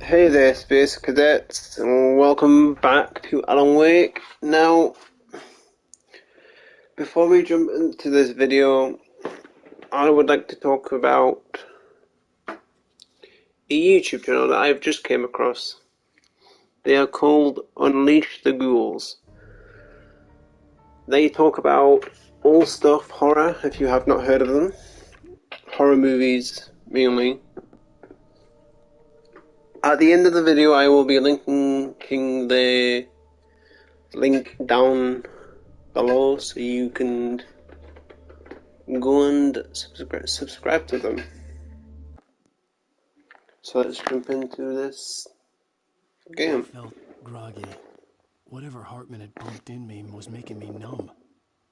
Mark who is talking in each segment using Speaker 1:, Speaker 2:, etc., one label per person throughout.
Speaker 1: Hey there, Space Cadets, and welcome back to Alan Wake. Now, before we jump into this video, I would like to talk about a YouTube channel that I've just came across. They are called UnleashTheGouls. They talk about all stuff horror, if you have not heard of them. Horror movies, mainly. At the end of the video, I will be linking the link down below so you can go and subscribe to them. So let's jump into this game.
Speaker 2: I felt groggy. Whatever Hartman had pumped in me was making me numb.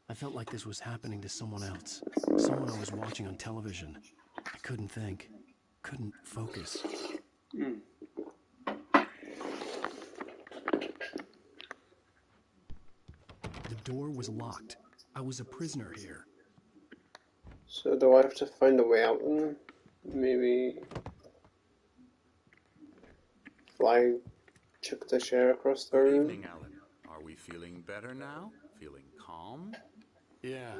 Speaker 2: I felt like this was happening to someone else. Someone I was watching on television. I couldn't think. Couldn't focus. The door was locked. I was a prisoner here.
Speaker 1: So do I have to find a way out then? Maybe fly, chuck the chair across the room?
Speaker 3: Good evening, Alan. Are we feeling better now? Feeling calm?
Speaker 2: Yeah,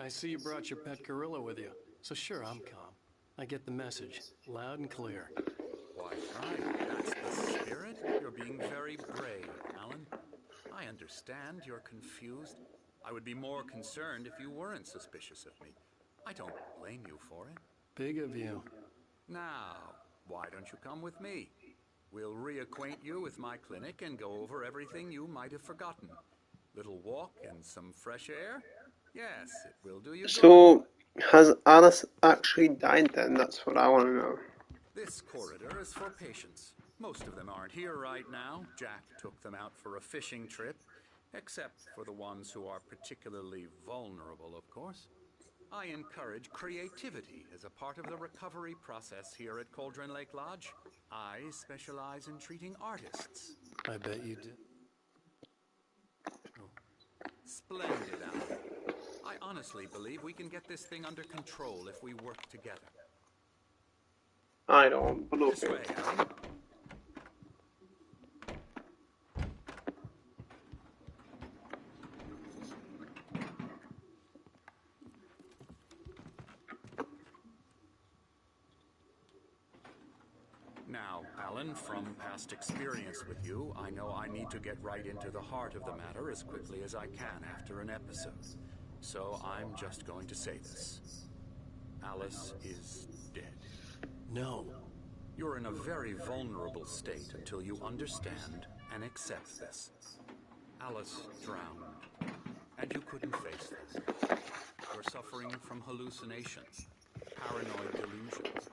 Speaker 2: I see you brought your pet gorilla with you. So sure, I'm calm. I get the message, loud and clear.
Speaker 3: Why, right. That's the spirit. You're being very brave, Alan. I understand you're confused. I would be more concerned if you weren't suspicious of me. I don't blame you for it.
Speaker 2: Big of you.
Speaker 3: Now, why don't you come with me? We'll reacquaint you with my clinic and go over everything you might have forgotten. Little walk and some fresh air? Yes, it will do you good.
Speaker 1: So, has Alice actually died then? That's what I want to know.
Speaker 3: This corridor is for patients. Most of them aren't here right now. Jack took them out for a fishing trip, except for the ones who are particularly vulnerable, of course. I encourage creativity as a part of the recovery process here at Cauldron Lake Lodge. I specialize in treating artists.
Speaker 2: I bet you did.
Speaker 3: Splendid, Alan. I honestly believe we can get this thing under control if we work together.
Speaker 1: I don't believe
Speaker 3: This way, Alan. Now, Alan, from past experience with you, I know I need to get right into the heart of the matter as quickly as I can after an episode. So I'm just going to say this. Alice is dead.
Speaker 2: No.
Speaker 3: You're in a very vulnerable state until you understand and accept this. Alice drowned, and you couldn't face this. You're suffering from hallucinations, paranoid delusions,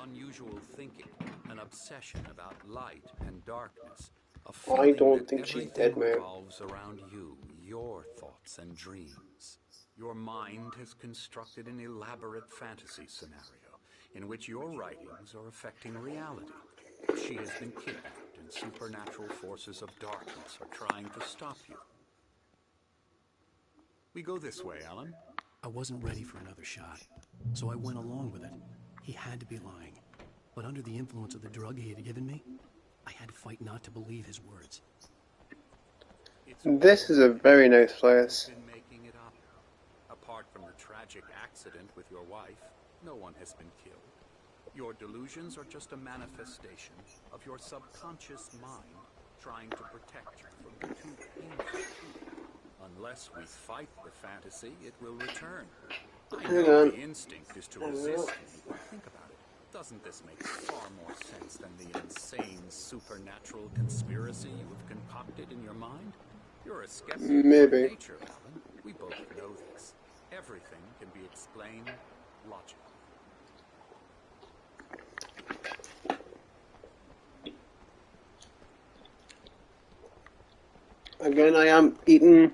Speaker 3: unusual thinking, an obsession about light and darkness, a feeling
Speaker 1: I don't
Speaker 3: that
Speaker 1: think she's
Speaker 3: everything
Speaker 1: dead, man.
Speaker 3: revolves around you, your thoughts and dreams. Your mind has constructed an elaborate fantasy scenario in which your writings are affecting reality. She has been kidnapped, and supernatural forces of darkness are trying to stop you. We go this way, Alan.
Speaker 2: I wasn't ready for another shot, so I went along with it. He had to be lying. But under the influence of the drug he had given me, I had to fight not to believe his words.
Speaker 1: This is a very nice place.
Speaker 3: Been making it up. Apart from the tragic accident with your wife, no one has been killed. Your delusions are just a manifestation of your subconscious mind trying to protect you from the too painful truth. Unless we fight the fantasy, it will return. I know the instinct is to resist me, but think about it. Doesn't this make far more sense than the insane supernatural conspiracy you have concocted in your mind? You're a skeptic by nature, Alan. We both know this. Everything can be explained logically.
Speaker 1: Again, I am eating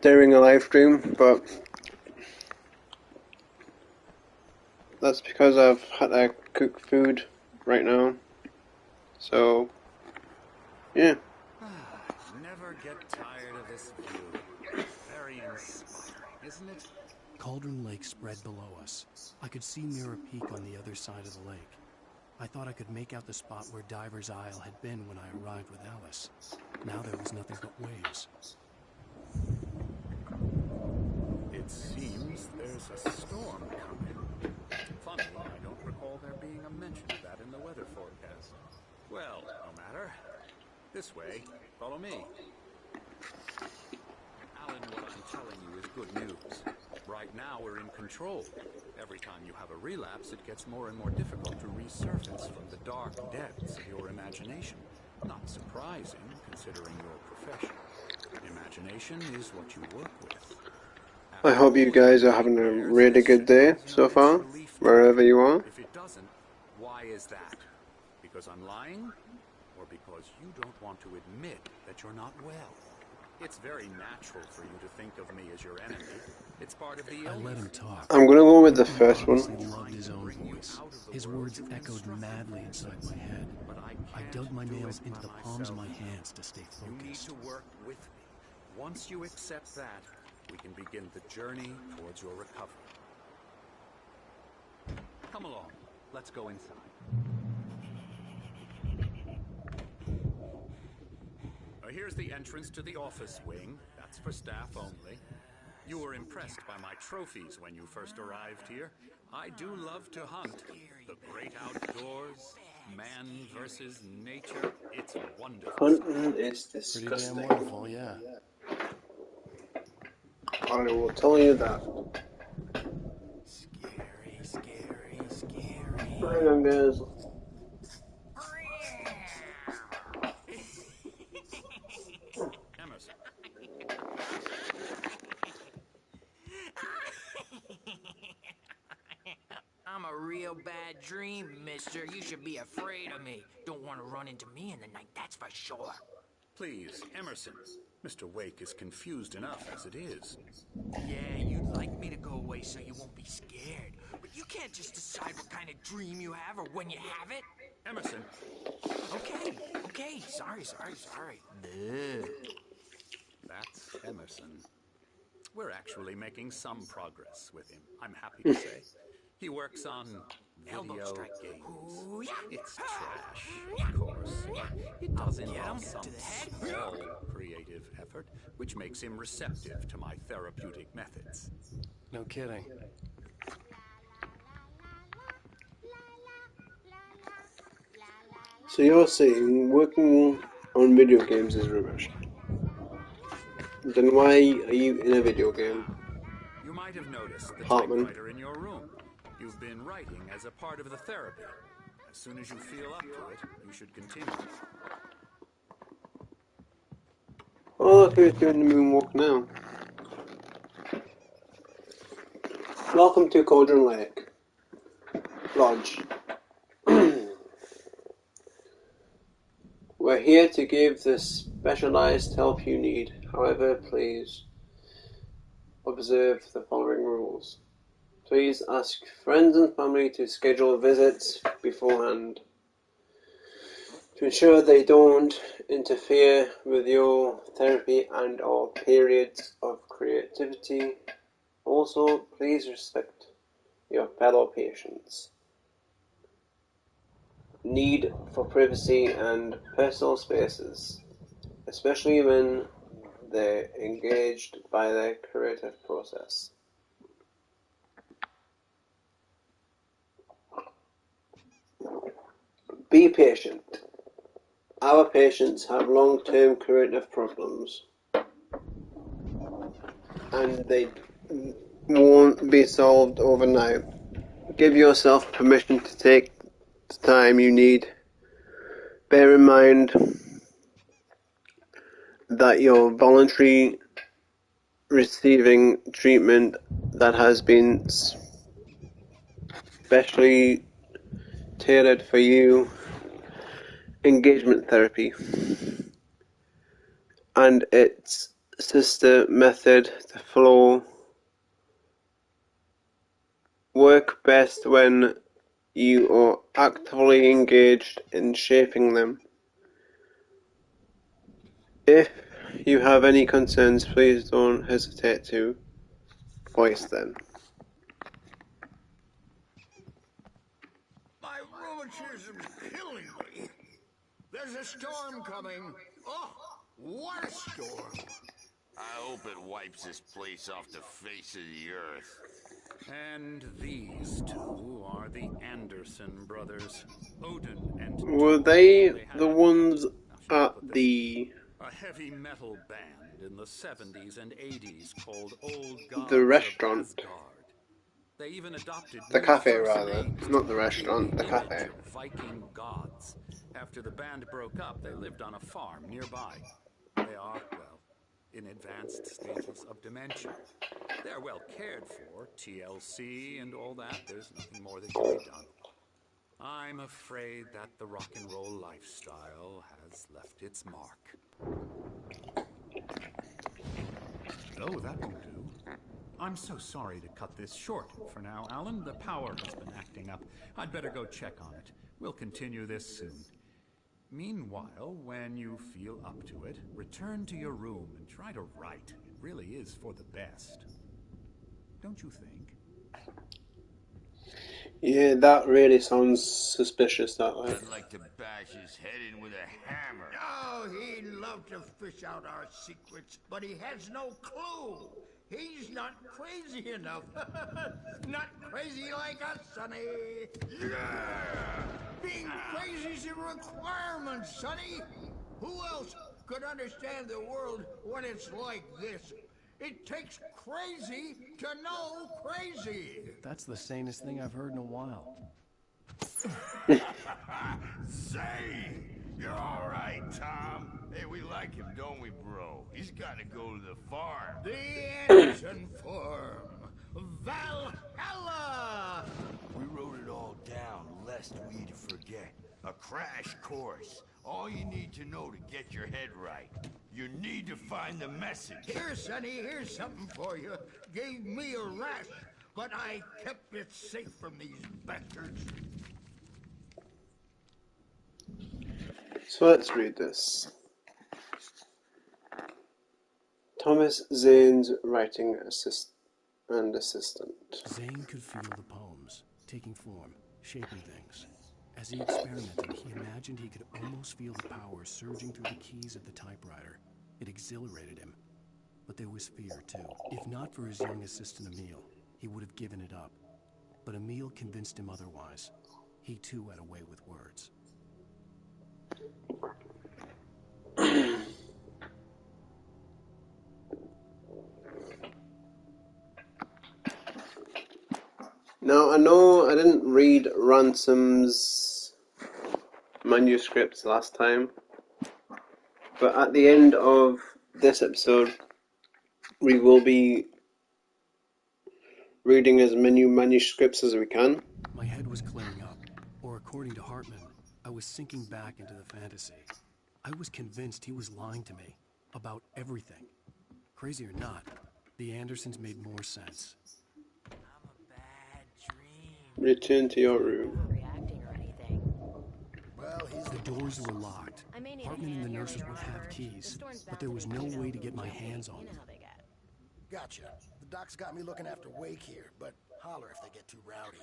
Speaker 1: during a live stream, but that's because I've had to cook food right now. So, yeah.
Speaker 3: Never get tired of this view. Very inspiring, isn't it?
Speaker 2: Cauldron Lake spread below us. I could see Mirror Peak on the other side of the lake. I thought I could make out the spot where Diver's Isle had been when I arrived with Alice. Now there was nothing but waves.
Speaker 3: It seems there's a storm coming. Funny, I don't recall there being a mention of that in the weather forecast. Well, no matter. This way. Follow me. Alan, what I'm telling you is good news. Right now we're in control. Every time you have a relapse, it gets more and more difficult to resurface from the dark depths of your imagination. Not surprising, considering your profession. Imagination is what you work with.
Speaker 1: I hope you guys are having a really good day so far, wherever you are.
Speaker 3: If it doesn't, why is that? Because I'm lying? Or because you don't want to admit that you're not well? It's very natural for you to think of me as your enemy. It's part of the illness.
Speaker 2: I let him talk.
Speaker 1: I'm gonna go with the
Speaker 2: He
Speaker 1: first one.
Speaker 2: obviously loved his own voice. His words echoed madly inside my head. I dug my nails into the palms of my hands to stay
Speaker 3: You need
Speaker 2: focused.
Speaker 3: to work with me. Once you accept that, we can begin the journey towards your recovery. Come along. Let's go inside. Here's the entrance to the office wing. That's for staff only. You were impressed by my trophies when you first arrived here. I do love to hunt. The great outdoors, man versus nature. It's wonderful.
Speaker 1: Hunting is
Speaker 2: Pretty damn
Speaker 1: disgusting.
Speaker 2: wonderful, yeah.
Speaker 1: I will tell you that.
Speaker 2: Scary, scary, scary.
Speaker 1: Hang on, guys.
Speaker 3: Emerson.
Speaker 4: I'm a real bad dream, mister. You should be afraid of me. Don't want to run into me in the night, that's for sure.
Speaker 3: Please, Emerson. Mr. Wake is confused enough as it is.
Speaker 4: Yeah, you'd like me to go away so you won't be scared. But you can't just decide what kind of dream you have or when you have it.
Speaker 3: Emerson.
Speaker 4: Okay. Sorry. Ugh.
Speaker 3: That's Emerson. We're actually making some progress with him, I'm happy to say. He works on
Speaker 4: Elbow
Speaker 3: video
Speaker 4: strike.
Speaker 3: games.
Speaker 4: Ooh, yeah.
Speaker 3: It's trash, of course, but it does
Speaker 4: Get him
Speaker 3: involve some
Speaker 4: to the head.
Speaker 3: small creative effort, which makes him receptive to my therapeutic methods.
Speaker 2: No kidding.
Speaker 1: So you're saying working on video games is rubbish? Then why are you in a video game?
Speaker 3: You might have noticed the
Speaker 1: Hartman.
Speaker 3: typewriter in your room. You've been writing as a part of the therapy. As soon as you feel up to it, you should continue.
Speaker 1: Oh, look who's doing the moonwalk now. Welcome to Cauldron Lake Lodge. We're here to give the specialized help you need. However, please observe the following rules. Please ask friends and family to schedule visits beforehand to ensure they don't interfere with your therapy and or periods of creativity. Also, please respect your fellow patients' need for privacy and personal spaces, especially when they're engaged by their creative process. Be patient. Our patients have long-term creative problems, and they won't be solved overnight. Give yourself permission to take the time you need. Bear in mind that you're voluntarily receiving treatment that has been specially tailored for you. Engagement therapy and its sister method, the flow, work best when you are actively engaged in shaping them. If you have any concerns, please don't hesitate to voice them.
Speaker 5: My rheumatism killing me. There's a storm coming. Oh, what a storm.
Speaker 6: I hope it wipes this place off the face of the earth.
Speaker 3: And these two are the Anderson brothers, Odin and
Speaker 1: Were
Speaker 3: Thor.
Speaker 1: they
Speaker 3: Had,
Speaker 1: the ones
Speaker 3: how shall I
Speaker 1: at
Speaker 3: put this?
Speaker 1: the
Speaker 3: A heavy metal band in the 70s and 80s called Old Gods
Speaker 1: restaurant?
Speaker 3: of Asgard. They even adopted
Speaker 1: The
Speaker 3: new
Speaker 1: cafe,
Speaker 3: first
Speaker 1: rather.
Speaker 3: names
Speaker 1: Not
Speaker 3: to
Speaker 1: the
Speaker 3: convey
Speaker 1: restaurant, the
Speaker 3: image
Speaker 1: cafe.
Speaker 3: of Viking gods. After the band broke up, they lived on a farm nearby. They are, well, in advanced stages of dementia. They're well cared for, TLC and all that. There's nothing more that can be done. I'm afraid that the rock and roll lifestyle has left its mark. Oh, that won't do. I'm so sorry to cut this short for now, Alan. The power has been acting up. I'd better go check on it. We'll continue this soon. Meanwhile, when you feel up to it, return to your room and try to write. It really is for the best. Don't you think?
Speaker 1: Yeah, that really sounds suspicious, that way.
Speaker 6: I'd like to bash his head in with a hammer.
Speaker 5: Oh, he'd love to fish out our secrets, but he has no clue. He's not crazy enough. Not crazy like us, Sonny. Yeah! Being crazy's a requirement, Sonny. Who else could understand the world when it's like this? It takes crazy to know crazy.
Speaker 2: That's the sanest thing I've heard in a while.
Speaker 6: Say, you're all right, Tom. Hey, we like him, don't we, bro? He's got to go to the farm.
Speaker 5: The Anderson Farm. Valhalla!
Speaker 6: We wrote it all down, lest we forget. A crash course. All you need to know to get your head right. You need to find the message.
Speaker 5: Here, Sonny, here's something for you. Gave me a rash, but I kept it safe from these bastards.
Speaker 1: So let's read this. Thomas Zane's writing assistant.
Speaker 2: Zane could feel the poems, taking form, shaping things. As he experimented, he imagined he could almost feel the power surging through the keys of the typewriter. It exhilarated him. But there was fear, too. If not for his young assistant Emil, he would have given it up. But Emil convinced him otherwise. He, too, had a way with words.
Speaker 1: Now, I know I didn't read Ransom's manuscripts last time, but at the end of this episode, we will be reading as many manuscripts as we can.
Speaker 2: My head was clearing up, or according to Hartman, I was sinking back into the fantasy. I was convinced he was lying to me about everything. Crazy or not, the Andersons made more sense.
Speaker 4: I'm a bad dream.
Speaker 1: Return to your room.
Speaker 7: Not reacting or anything.
Speaker 5: Well, he's
Speaker 2: The doors were locked.
Speaker 7: I may need a
Speaker 2: Hartman and
Speaker 7: hand
Speaker 2: the
Speaker 7: here
Speaker 2: nurses
Speaker 7: later
Speaker 2: would
Speaker 7: on,
Speaker 2: have
Speaker 7: Bert. The
Speaker 2: keys,
Speaker 7: storm's
Speaker 2: but
Speaker 7: back
Speaker 2: there
Speaker 7: in
Speaker 2: was
Speaker 7: the
Speaker 2: no
Speaker 7: thing,
Speaker 2: way
Speaker 7: so
Speaker 2: to get my
Speaker 7: you know
Speaker 2: hands on
Speaker 7: You
Speaker 2: them.
Speaker 7: know how they get.
Speaker 8: Gotcha. The doc's got me looking after Wake here, but holler if they get too rowdy.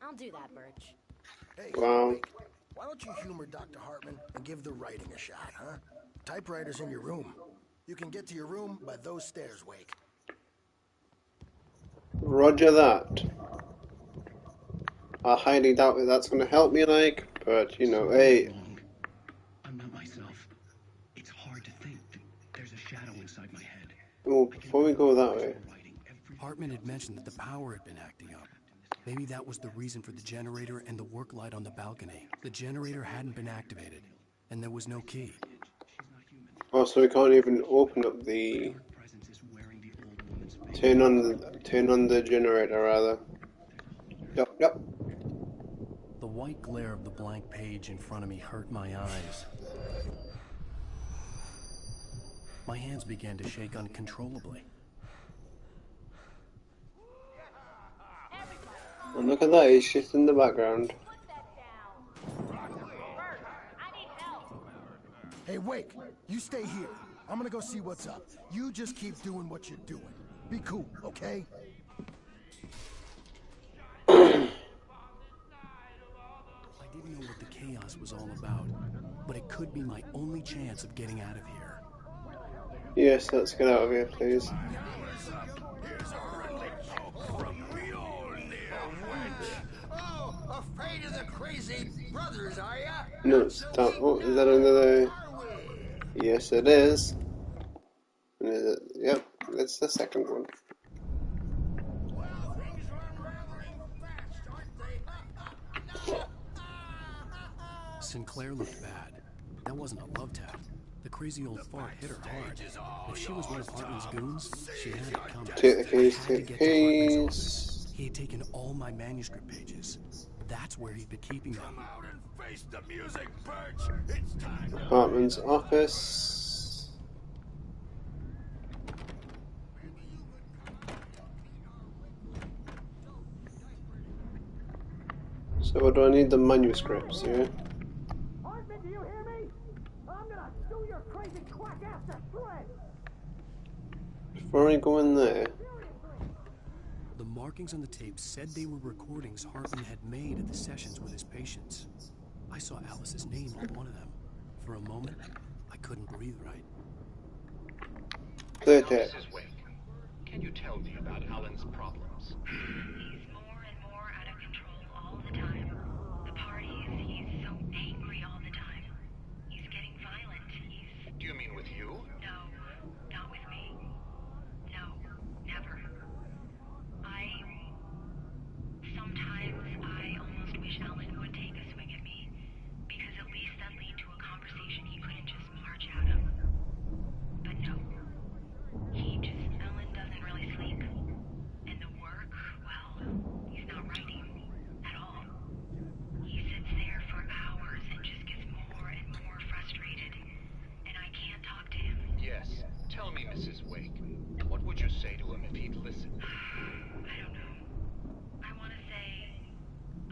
Speaker 7: I'll do that, Birch.
Speaker 8: Hey,
Speaker 1: Wow.
Speaker 8: Wake, why don't you humor Dr. Hartman and give the writing a shot, huh? Typewriter's in your room. You can get to your room by those stairs, Wake.
Speaker 1: Roger that. I highly doubt that that's going to help me, but you know, hey.
Speaker 2: I'm not myself. It's hard to think. There's a shadow inside my head.
Speaker 1: Well, before we go that way,
Speaker 2: Hartman had mentioned that the power had been acting up. Maybe that was the reason for the generator and the work light on the balcony. The generator hadn't been activated, and there was no key.
Speaker 1: oh, so we can't even open up the turn on the generator rather. Yep.
Speaker 2: The white glare of the blank page in front of me hurt my eyes. My hands began to shake uncontrollably.
Speaker 1: And look at that, he's shit in the background.
Speaker 8: Hey, Wake, you stay here. I'm gonna go see what's up. You just keep doing what you're doing. Be cool, okay?
Speaker 2: I didn't know what the chaos was all about, but it could be my only chance of getting out of here.
Speaker 1: Yes, let's get out of here, please.
Speaker 5: Here's a relic from Mjolnir, wench. Oh, afraid of the crazy brothers, are ya?
Speaker 1: No,
Speaker 5: So
Speaker 1: stop.
Speaker 5: we
Speaker 1: Oh, is that
Speaker 5: know,
Speaker 1: another?
Speaker 5: are we?
Speaker 1: Yes, it is. And is it? Yep, it's the second one.
Speaker 5: Well, things are unraveling fast, aren't they?
Speaker 2: Sinclair looked bad. That wasn't a love tap. The crazy old fart hit her hard. If she was one of Hartman's goons, she had it coming.
Speaker 1: Take the
Speaker 2: I
Speaker 1: keys,
Speaker 2: had to
Speaker 1: take the
Speaker 2: get to Hartman's
Speaker 1: keys.
Speaker 2: office. He had taken all my manuscript pages. That's where he'd been keeping them.
Speaker 6: Come out and face the music, Birch. It's time.
Speaker 1: Hartman's office. So do I need the manuscripts, yeah?
Speaker 9: Hartman, do you hear me? I'm gonna chew your crazy quack ass to shreds!
Speaker 1: Before I go in there,
Speaker 2: The markings on the tape said they were recordings Hartman had made at the sessions with his patients. I saw Alice's name on one of them. For a moment, I couldn't breathe right.
Speaker 1: clear
Speaker 10: Now,
Speaker 1: tape.
Speaker 10: Mrs. Wake, can you tell me about Alan's problems?
Speaker 11: He's more and more out of control all the time. The parties, he's so angry all the time. He's getting violent.
Speaker 10: Do you mean with you?
Speaker 11: No, not with me. No, never. Sometimes I almost wish Alan would take a swing at me, because at least that lead to a conversation he couldn't just march out of. But no. Alan doesn't really sleep. And the work, well, he's not writing at all. He sits there for hours and just gets more and more frustrated. And I can't talk to him.
Speaker 10: Yes. Tell me, Mrs. Wake, what would you say to him if he'd listen?
Speaker 11: I don't know. I want to say,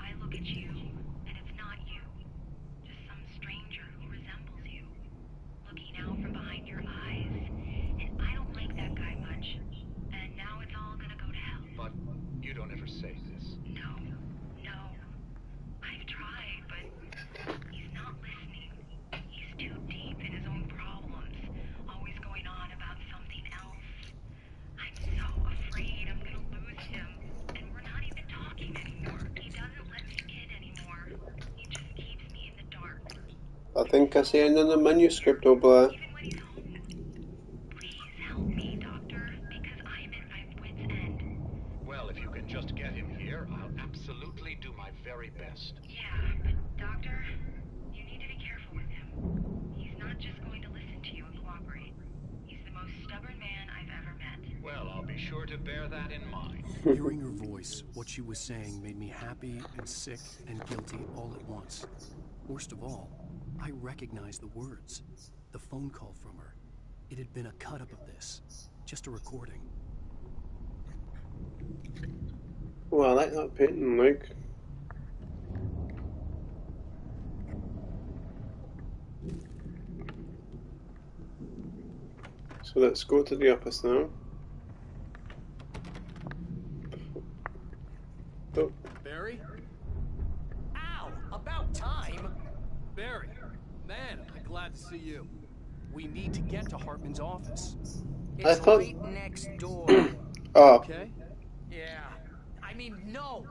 Speaker 11: I look at you, and it's not you. Just some stranger who resembles you. Looking out from behind your eyes. And I don't like that guy much. And now it's all gonna go to hell.
Speaker 10: But you don't ever say this.
Speaker 11: No. I've tried, but he's not listening. He's too deep in his own problems. Always going on about something else. I'm so afraid I'm gonna lose him. And we're not even talking anymore. He doesn't let me in anymore. He just keeps me in the dark.
Speaker 1: I think I see another manuscript over there.
Speaker 11: Even when he's home. Please help me, Doctor, because I'm at my wit's end.
Speaker 10: Well, if you can just get him here, I'll absolutely do my very best.
Speaker 11: Yeah, but Doctor, you need to be careful with him. He's not just going to listen to you and cooperate. He's the most stubborn man I've ever met.
Speaker 10: Well, I'll be sure to bear that in mind.
Speaker 2: Hearing her voice, what she was saying made me happy and sick and guilty all at once. Worst of all, I recognized the words. The phone call from her. It had been a cut-up of this. Just a recording.
Speaker 1: Well, I like that painting, Luke. So let's go to the office now. Oh,
Speaker 2: Barry?
Speaker 4: Ow! About time!
Speaker 2: Barry! Man, am I glad to see you. We need to get to Hartman's office.
Speaker 1: I
Speaker 4: It's
Speaker 1: thought-
Speaker 4: right next door.
Speaker 1: oh,
Speaker 2: Okay?
Speaker 4: Yeah. I mean, no!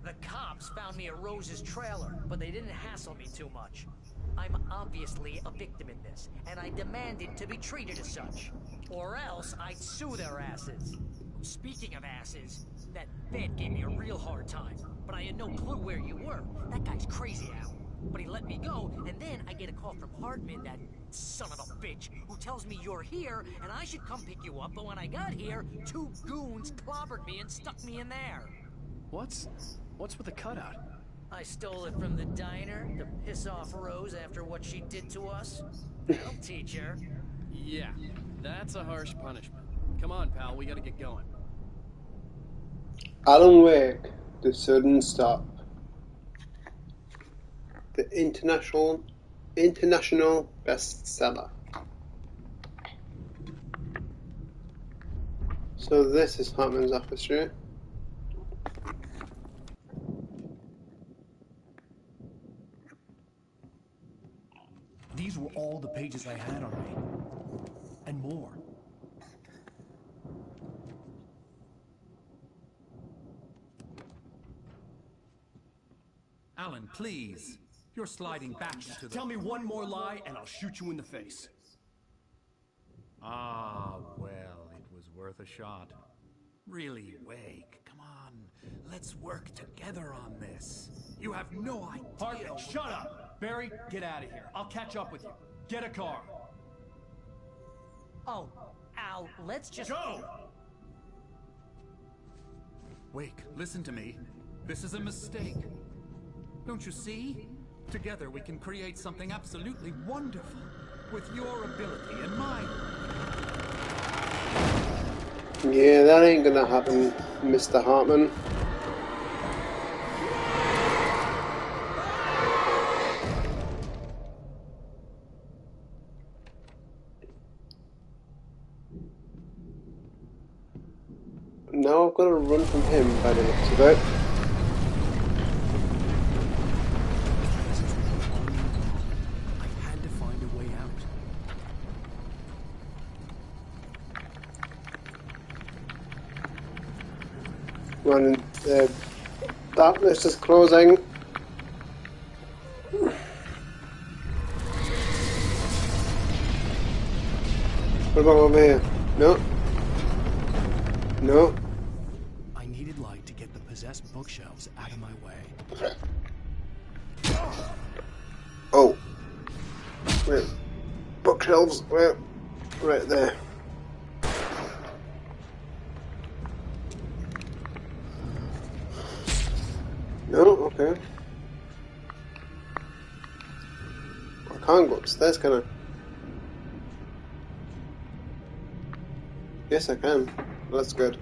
Speaker 4: The cops found me at Rose's trailer, but they didn't hassle me too much. I'm obviously a victim in this, and I demanded to be treated as such. Or else I'd sue their asses. Speaking of asses, that vet gave me a real hard time, but I had no clue where you were. That guy's crazy, Al. But he let me go, and then I get a call from Hartman, that son of a bitch, who tells me you're here, and I should come pick you up, but when I got here, 2 goons clobbered me and stuck me in there.
Speaker 2: What's with the cutout?
Speaker 4: I stole it from the diner to piss off Rose after what she did to us. I'll teach her.
Speaker 2: Yeah, that's a harsh punishment. Come on, pal, we gotta get going.
Speaker 1: Alan Wake, The Sudden Stop. The international bestseller. So this is Hartman's office, right?
Speaker 2: These were all the pages I had on me. And more.
Speaker 3: Alan, please. You're sliding back into the...
Speaker 2: Tell me one more lie and I'll shoot you in the face.
Speaker 3: Ah, well, it was worth a shot. Really, Wake, come on. Let's work together on this. You have no idea...
Speaker 2: Hartman, shut up! Barry, get out of here. I'll catch up with you. Get a car.
Speaker 4: Oh, Al, let's just...
Speaker 2: Go!
Speaker 3: Wake, listen to me. This is a mistake. Don't you see? Together we can create something absolutely wonderful. With your ability and mine.
Speaker 1: Yeah, that ain't gonna happen, Mr. Hartman. Now I've got to run from him by the looks of it.
Speaker 2: I had to find a way out.
Speaker 1: When the darkness is closing. What about over here? No. No.
Speaker 2: I needed light to get the possessed bookshelves out of my way.
Speaker 1: Oh. Wait. Bookshelves. Wait. Right there. No? Okay. I can't go upstairs, can I? Yes, I can. That's good.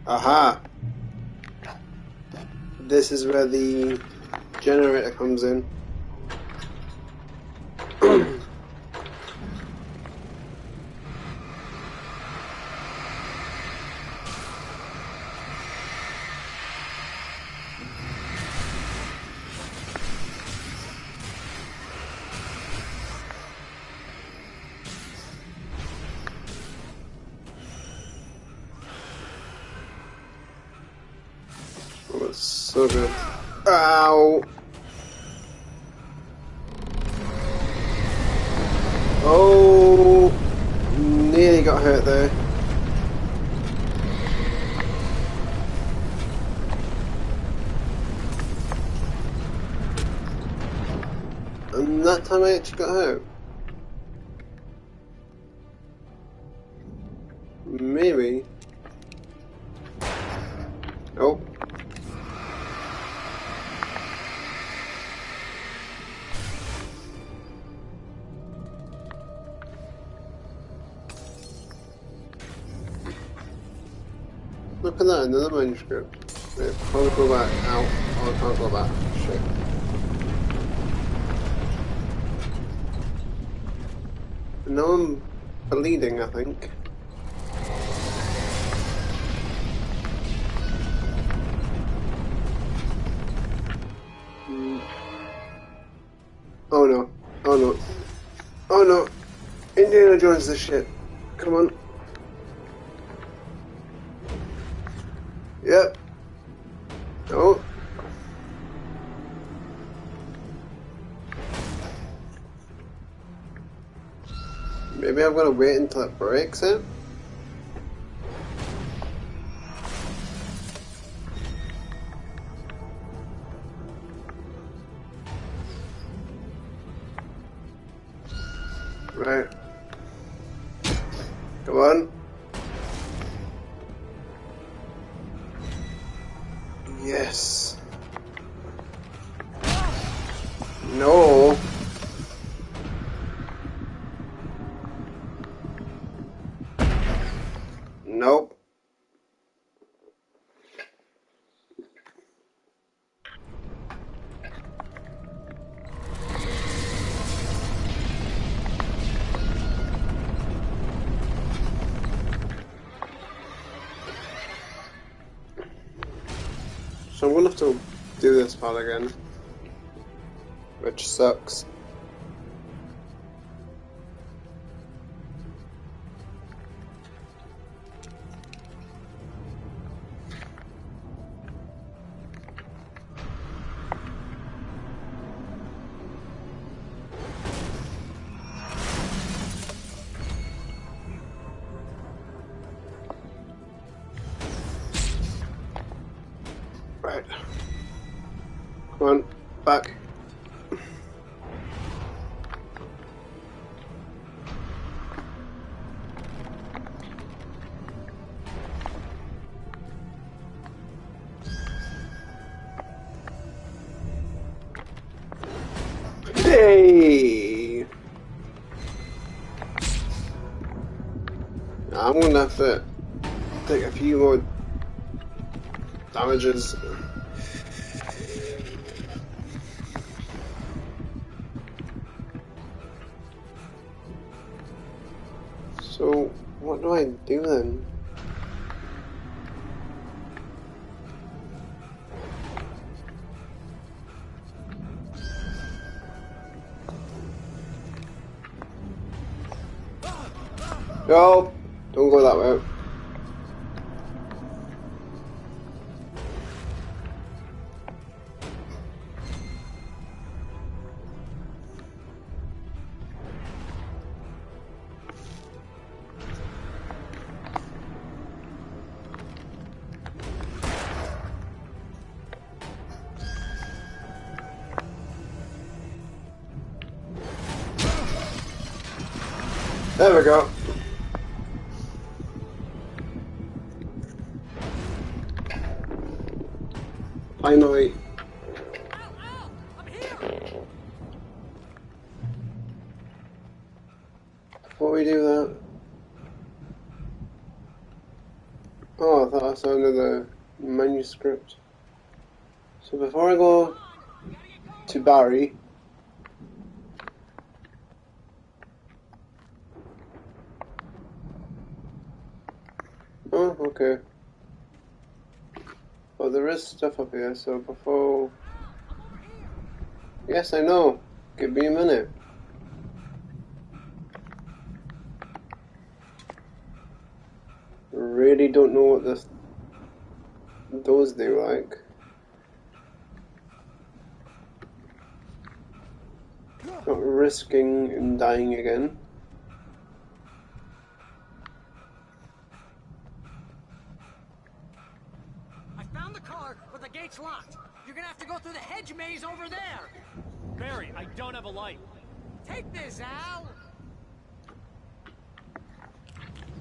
Speaker 1: Aha! This is where the generator comes in. Oh, that's so good. Ow! Oh! Nearly got hurt there. And that time I actually got hurt. Maybe. Oh. Look at that, another manuscript. Wait, can't go back. Ow. Oh, I can't go back. Shit. Now I'm bleeding, I think. Oh no. Oh no. Oh no. Indiana Jones this shit. Come on. Yep. Oh. Maybe I'm gonna wait until it breaks it. Right. Come on. Yes. No. Nope. So I'm gonna have to do this part again. which sucks. Right. Come on, back. Hey! I'm gonna have to take a few more damages. So, what do I do then? No! Don't go that way. There we go. Finally.
Speaker 4: I'm here.
Speaker 1: Before we do that... Oh, I thought I saw another manuscript. So before I go to Barry... Oh, okay. Well, there is stuff up here, so before... Yes, I know. Give me a minute. Really don't know what those do like. Not risking and dying again.
Speaker 4: I found the car, but the gate's locked. You're gonna have to go through the hedge maze over there.
Speaker 2: Barry, I don't have a light.
Speaker 4: Take this, Al.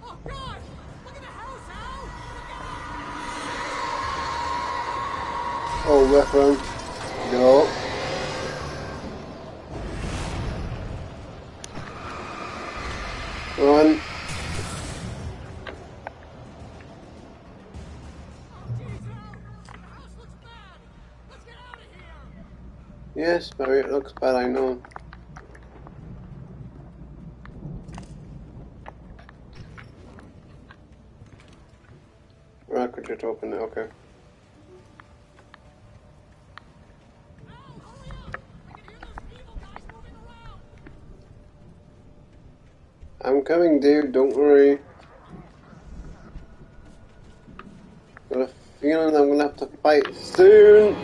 Speaker 4: Oh God! Look at the house, Al.
Speaker 1: Oh, weapon. No. Run. Yes, Barry, it looks bad, I know. Right, could just open it, okay. I'm coming, dude, don't worry. Got a feeling I'm gonna have to fight soon.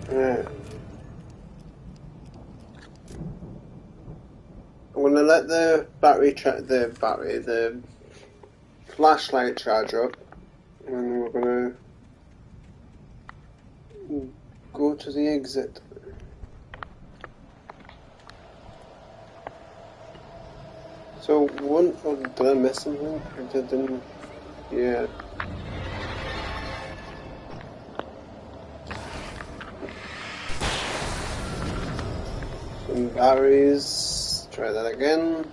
Speaker 1: Right. I'm gonna let the the flashlight charge up, and then we're gonna go to the exit. So did I miss something? I didn't. Yeah. Some batteries. Try that again.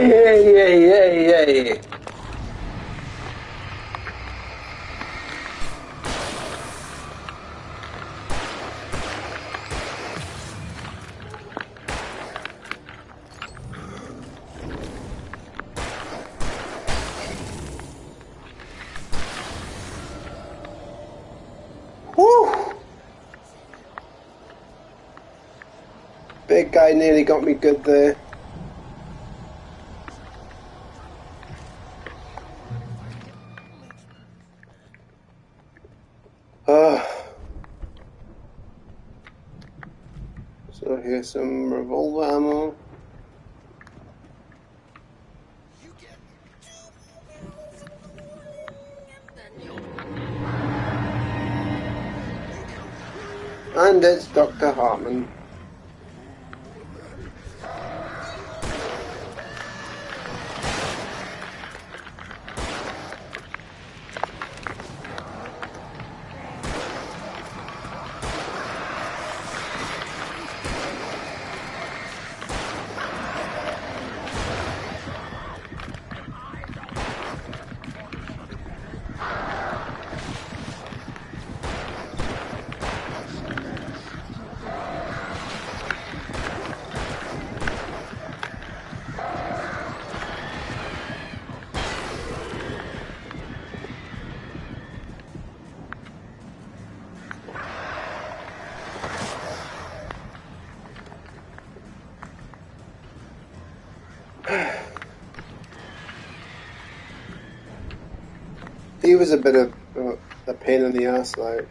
Speaker 1: Hey. Woo! Big guy nearly got me good there. So here's some revolver ammo. And it's Dr. Hartman. He was a bit of a pain in the ass, like.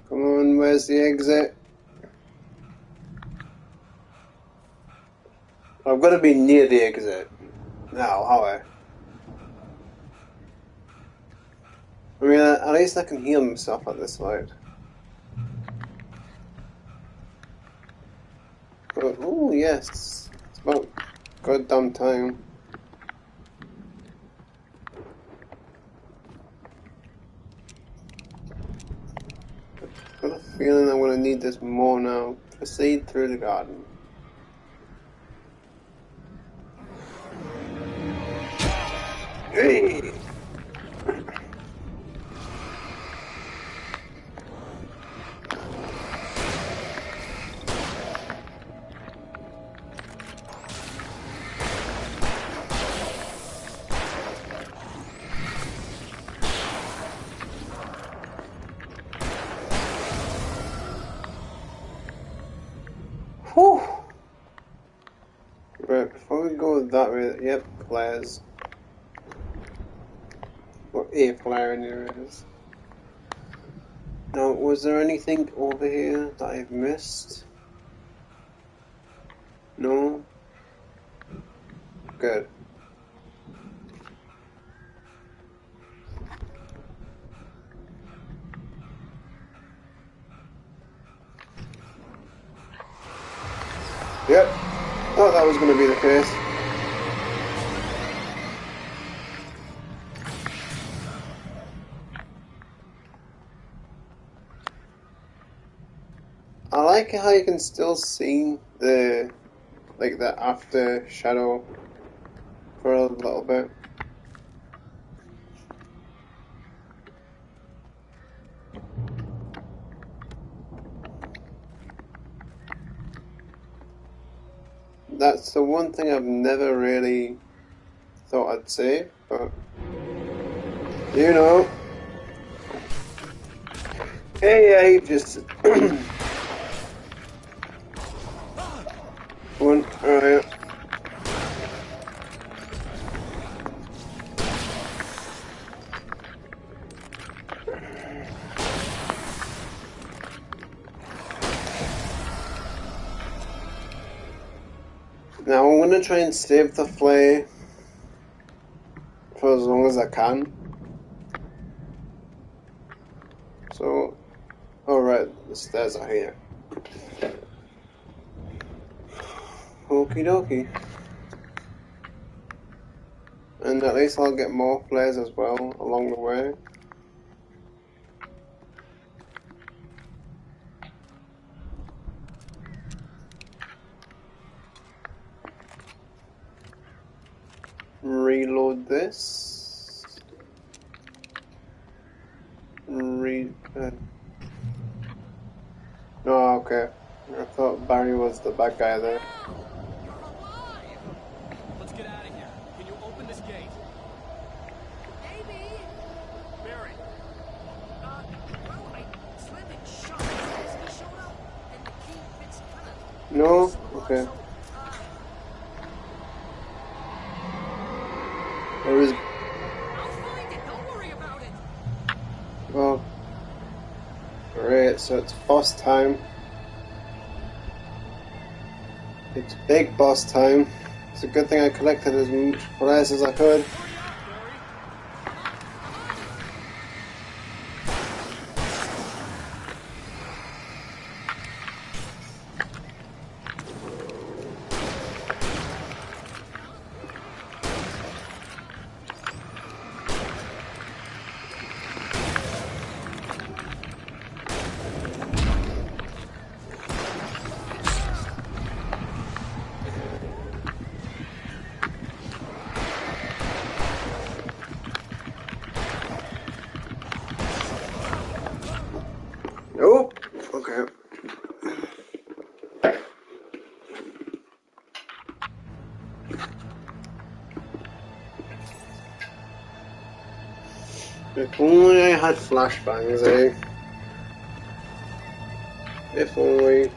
Speaker 1: Come on, where's the exit? I've got to be near the exit. Now, how I mean, at least I can heal myself at this light. But, oh yes, it's about goddamn time. I've got a feeling I'm going to need this more now. Proceed through the garden. Hey! Whew! Right, before we go that way, yep, flares. Or a flare in there is. Now, was there anything over here that I've missed? No? Good. Yep, thought that was going to be the case. I like how you can still see the after shadow for a little bit. That's the one thing I've never really thought I'd say, but you know. Hey, just one, alright. Now I'm going to try and save the flare for as long as I can. So, alright, the stairs are here. Okie dokie. And at least I'll get more flares as well along the way. Reload this. Oh, okay. I thought Barry was the bad guy there.
Speaker 2: Let's get out of here. Can you open this gate?
Speaker 4: Maybe.
Speaker 2: Barry!
Speaker 4: Well, I slammed it shut as he showed up, and the key fits kind of.
Speaker 1: No? Okay. There is.
Speaker 4: I'll find it. Don't worry about it.
Speaker 1: Well. Great, so it's boss time. It's big boss time. It's a good thing I collected as much flares as I could. Oh, okay. If only I had flashbangs, eh? If only.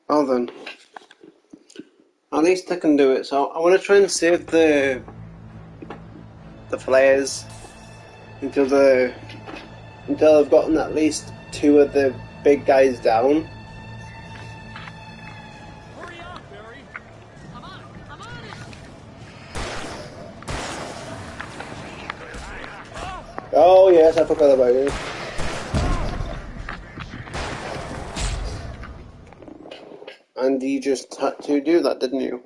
Speaker 1: Well then, at least I can do it. So I want to try and save the flares until I've gotten at least 2 of the big guys down.
Speaker 2: Hurry up, Barry!
Speaker 4: I'm on it.
Speaker 1: Oh yes, I forgot about it. And you just had to do that, didn't you?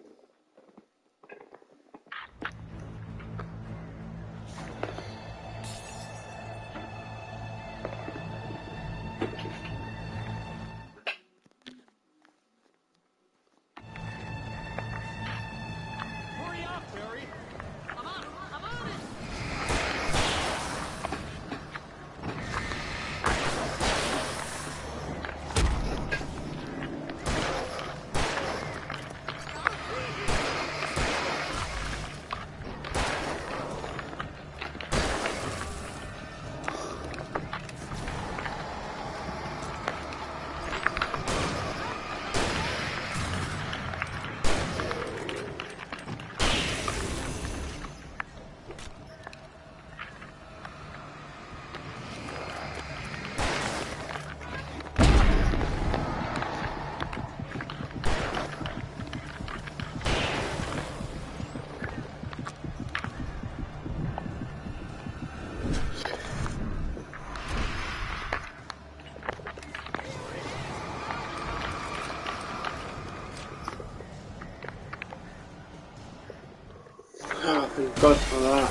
Speaker 2: Hurry up, Barry!
Speaker 4: I'm on it.
Speaker 1: Thank God for that.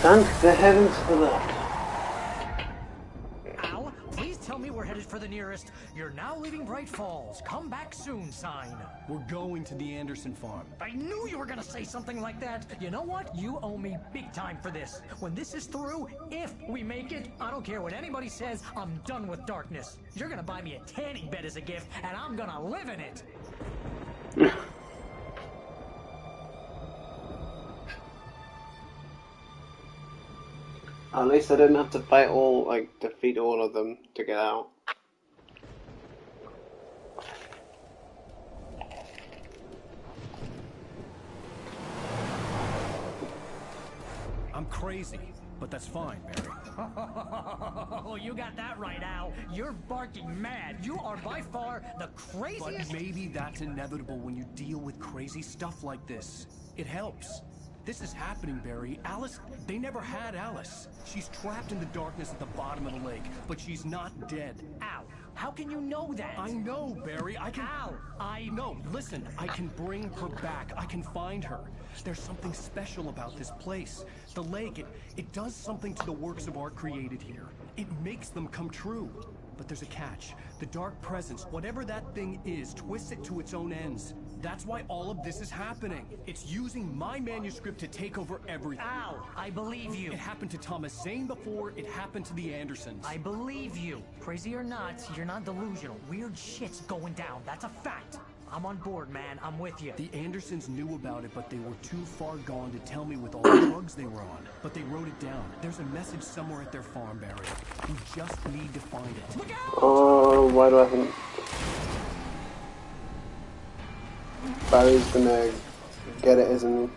Speaker 1: Thank the heavens for that.
Speaker 4: Al, please tell me we're headed for the nearest "You're now leaving Bright Falls. Come back soon" sign.
Speaker 2: We're going to the Anderson farm.
Speaker 4: I knew you were gonna say something like that. You know what? You owe me big time for this. When this is through, if we make it, I don't care what anybody says, I'm done with darkness. You're gonna buy me a tanning bed as a gift, and I'm gonna live in it.
Speaker 1: At least I didn't have to fight all, like, defeat all of them to get out.
Speaker 2: I'm crazy, but that's fine, Barry.
Speaker 4: Oh, you got that right, Al. You're barking mad. You are by far the craziest.
Speaker 2: But maybe that's inevitable when you deal with crazy stuff like this. It helps. This is happening, Barry. Alice, they never had Alice. She's trapped in the darkness at the bottom of the lake, but she's not dead.
Speaker 4: Al, how can you know that?
Speaker 2: I know, Barry. I can...
Speaker 4: Al,
Speaker 2: No, listen. I can bring her back. I can find her. There's something special about this place. The lake, it does something to the works of art created here. It makes them come true. But there's a catch. The dark presence, whatever that thing is, twists it to its own ends. That's why all of this is happening. It's using my manuscript to take over everything.
Speaker 4: Al, I believe you.
Speaker 2: It happened to Thomas Zane before, it happened to the Andersons.
Speaker 4: I believe you. Crazy or not, you're not delusional. Weird shit's going down. That's a fact. I'm on board, man. I'm with you.
Speaker 2: The Andersons knew about it, but they were too far gone to tell me with all the drugs they were on. But they wrote it down. There's a message somewhere at their farm, Barry. We just need to find it.
Speaker 4: Look out!
Speaker 1: Oh, why do I think Barry's gonna get it, isn't he?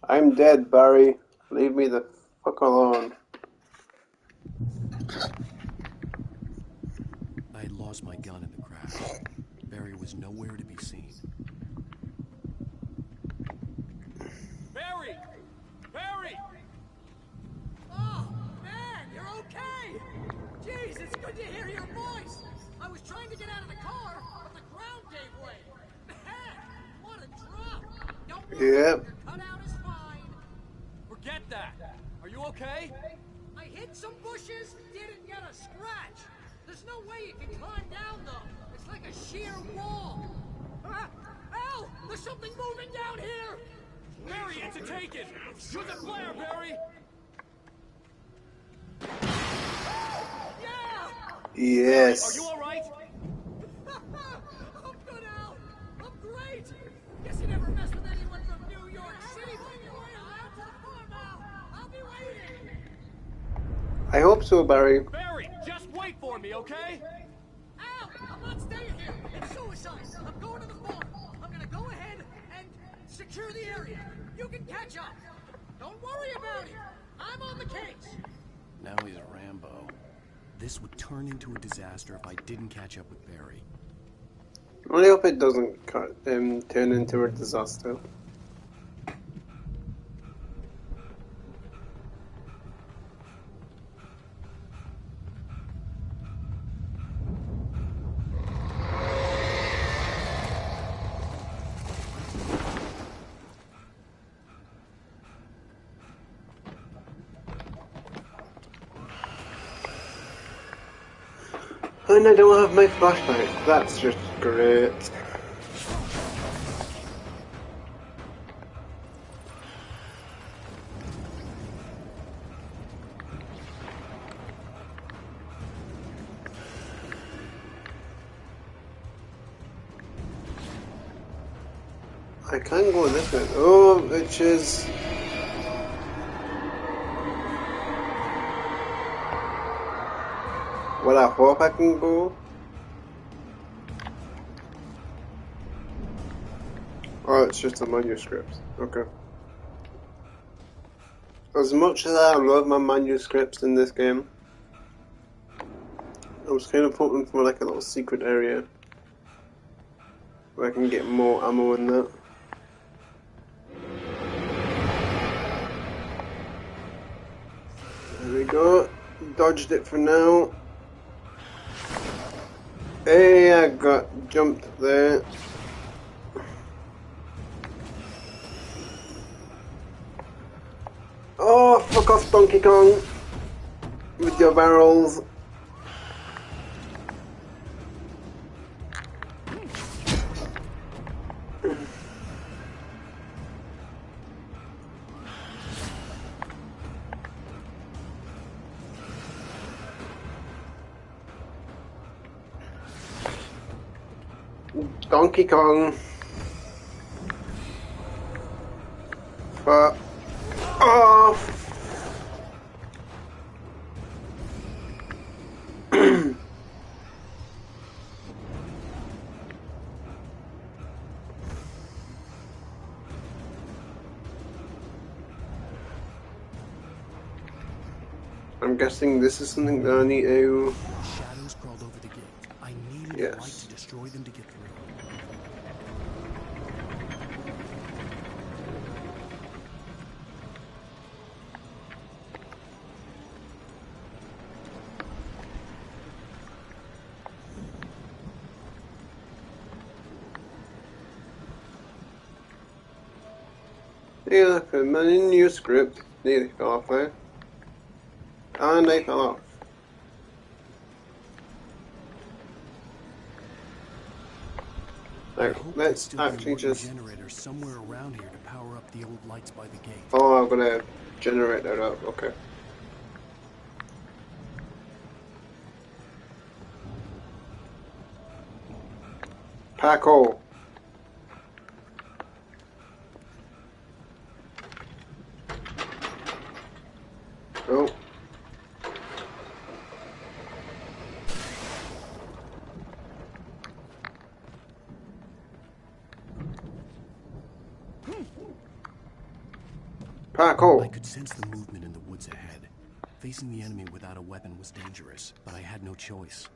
Speaker 1: I'm dead, Barry. Leave me the fuck alone.
Speaker 2: I had lost my gun in the crash. Barry was nowhere to be seen. Barry! Barry!
Speaker 9: Oh, man, you're okay! Jeez, it's good to hear your voice! I was trying to get out of the car, but the ground gave way. Man, what a drop! Don't worry,
Speaker 1: Yep.
Speaker 9: your cutout is fine.
Speaker 2: Forget that! Are you okay?
Speaker 9: I hit some bushes, didn't get a scratch. There's no way you can climb down, though. It's like a sheer wall. Al, there's something moving down here!
Speaker 2: Barry, it's a take-it! Shoot the flare, Barry!
Speaker 9: Yeah!
Speaker 1: Yes.
Speaker 2: Are you alright?
Speaker 9: I'm good, Al. I'm great. Guess you never mess with anyone from New York City. Bring your way around to the farm, Al. I'll be waiting.
Speaker 1: I hope so, Barry.
Speaker 2: Barry, just wait for me, okay?
Speaker 9: Al, I'm not staying here. It's suicide. I'm going to the farm. I'm gonna go ahead and secure the area. You can catch up. Don't worry about it. I'm on the case.
Speaker 2: Now he's a Rambo. This would turn into a disaster if I didn't catch up with Barry.
Speaker 1: I really hope it doesn't turn into a disaster. And I don't have my flashlight. That's just great. I can go this way. Oh, which is... Well, I hope I can go. Oh, it's just a manuscript. Okay. As much as I love my manuscripts in this game, I was kind of hoping for like a little secret area where I can get more ammo in that. go. Dodged it for now. Hey, I got jumped there. Oh, fuck off, Donkey Kong. With your barrels. Donkey Kong. Fuck off. I'm guessing this is something that I need to...
Speaker 2: Shadows crawled over the gate. I needed a light to destroy them to get through.
Speaker 1: Yeah, look, I'm in new script. Nearly fell off there. And they fell off. Right, let's actually just...
Speaker 2: generator somewhere around here to power up the old lights by the gate.
Speaker 1: Oh, I'm gonna generate that up, okay. Paco! Oh. Paco!
Speaker 2: I could sense the movement in the woods ahead. Facing the enemy without a weapon was dangerous, but I had no choice.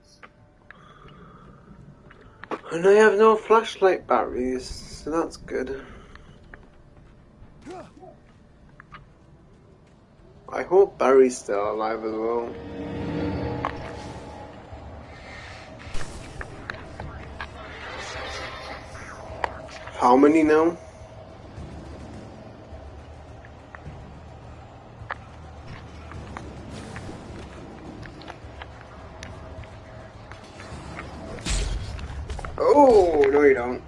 Speaker 1: And I have no flashlight batteries, so that's good. I hope Barry's still alive as well. How many now? Oh, no you don't.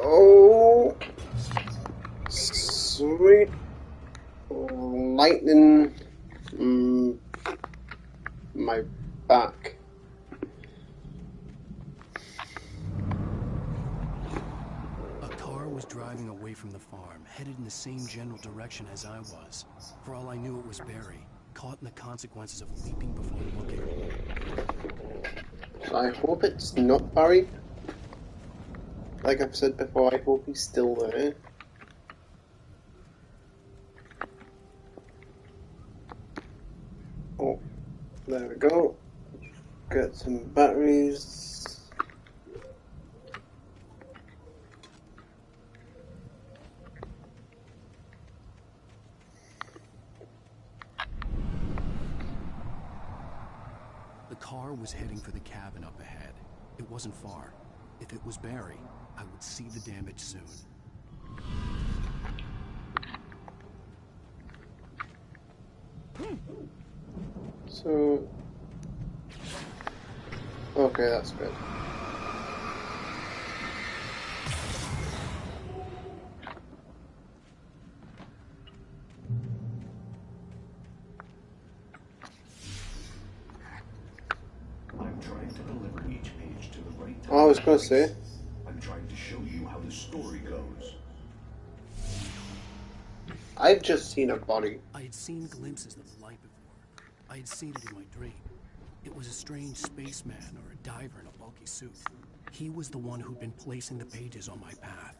Speaker 1: Oh, sweet lightning, my back.
Speaker 2: A car was driving away from the farm, headed in the same general direction as I was. For all I knew, it was Barry, caught in the consequences of leaping before looking.
Speaker 1: So I hope it's not Barry. Like I've said before, I hope he's still there. Oh, there we go. Get some batteries.
Speaker 2: The car was heading for the cabin up ahead. It wasn't far. If it was Barry, I would see the damage soon.
Speaker 1: So... okay, that's good.
Speaker 12: I'm trying to deliver each page to the right time.
Speaker 1: I was gonna say.
Speaker 12: I'm trying to show you how the story goes.
Speaker 1: I've just seen a body.
Speaker 2: I had seen glimpses of the light before. I had seen it in my dream. It was a strange spaceman or a diver in a bulky suit. He was the one who'd been placing the pages on my path.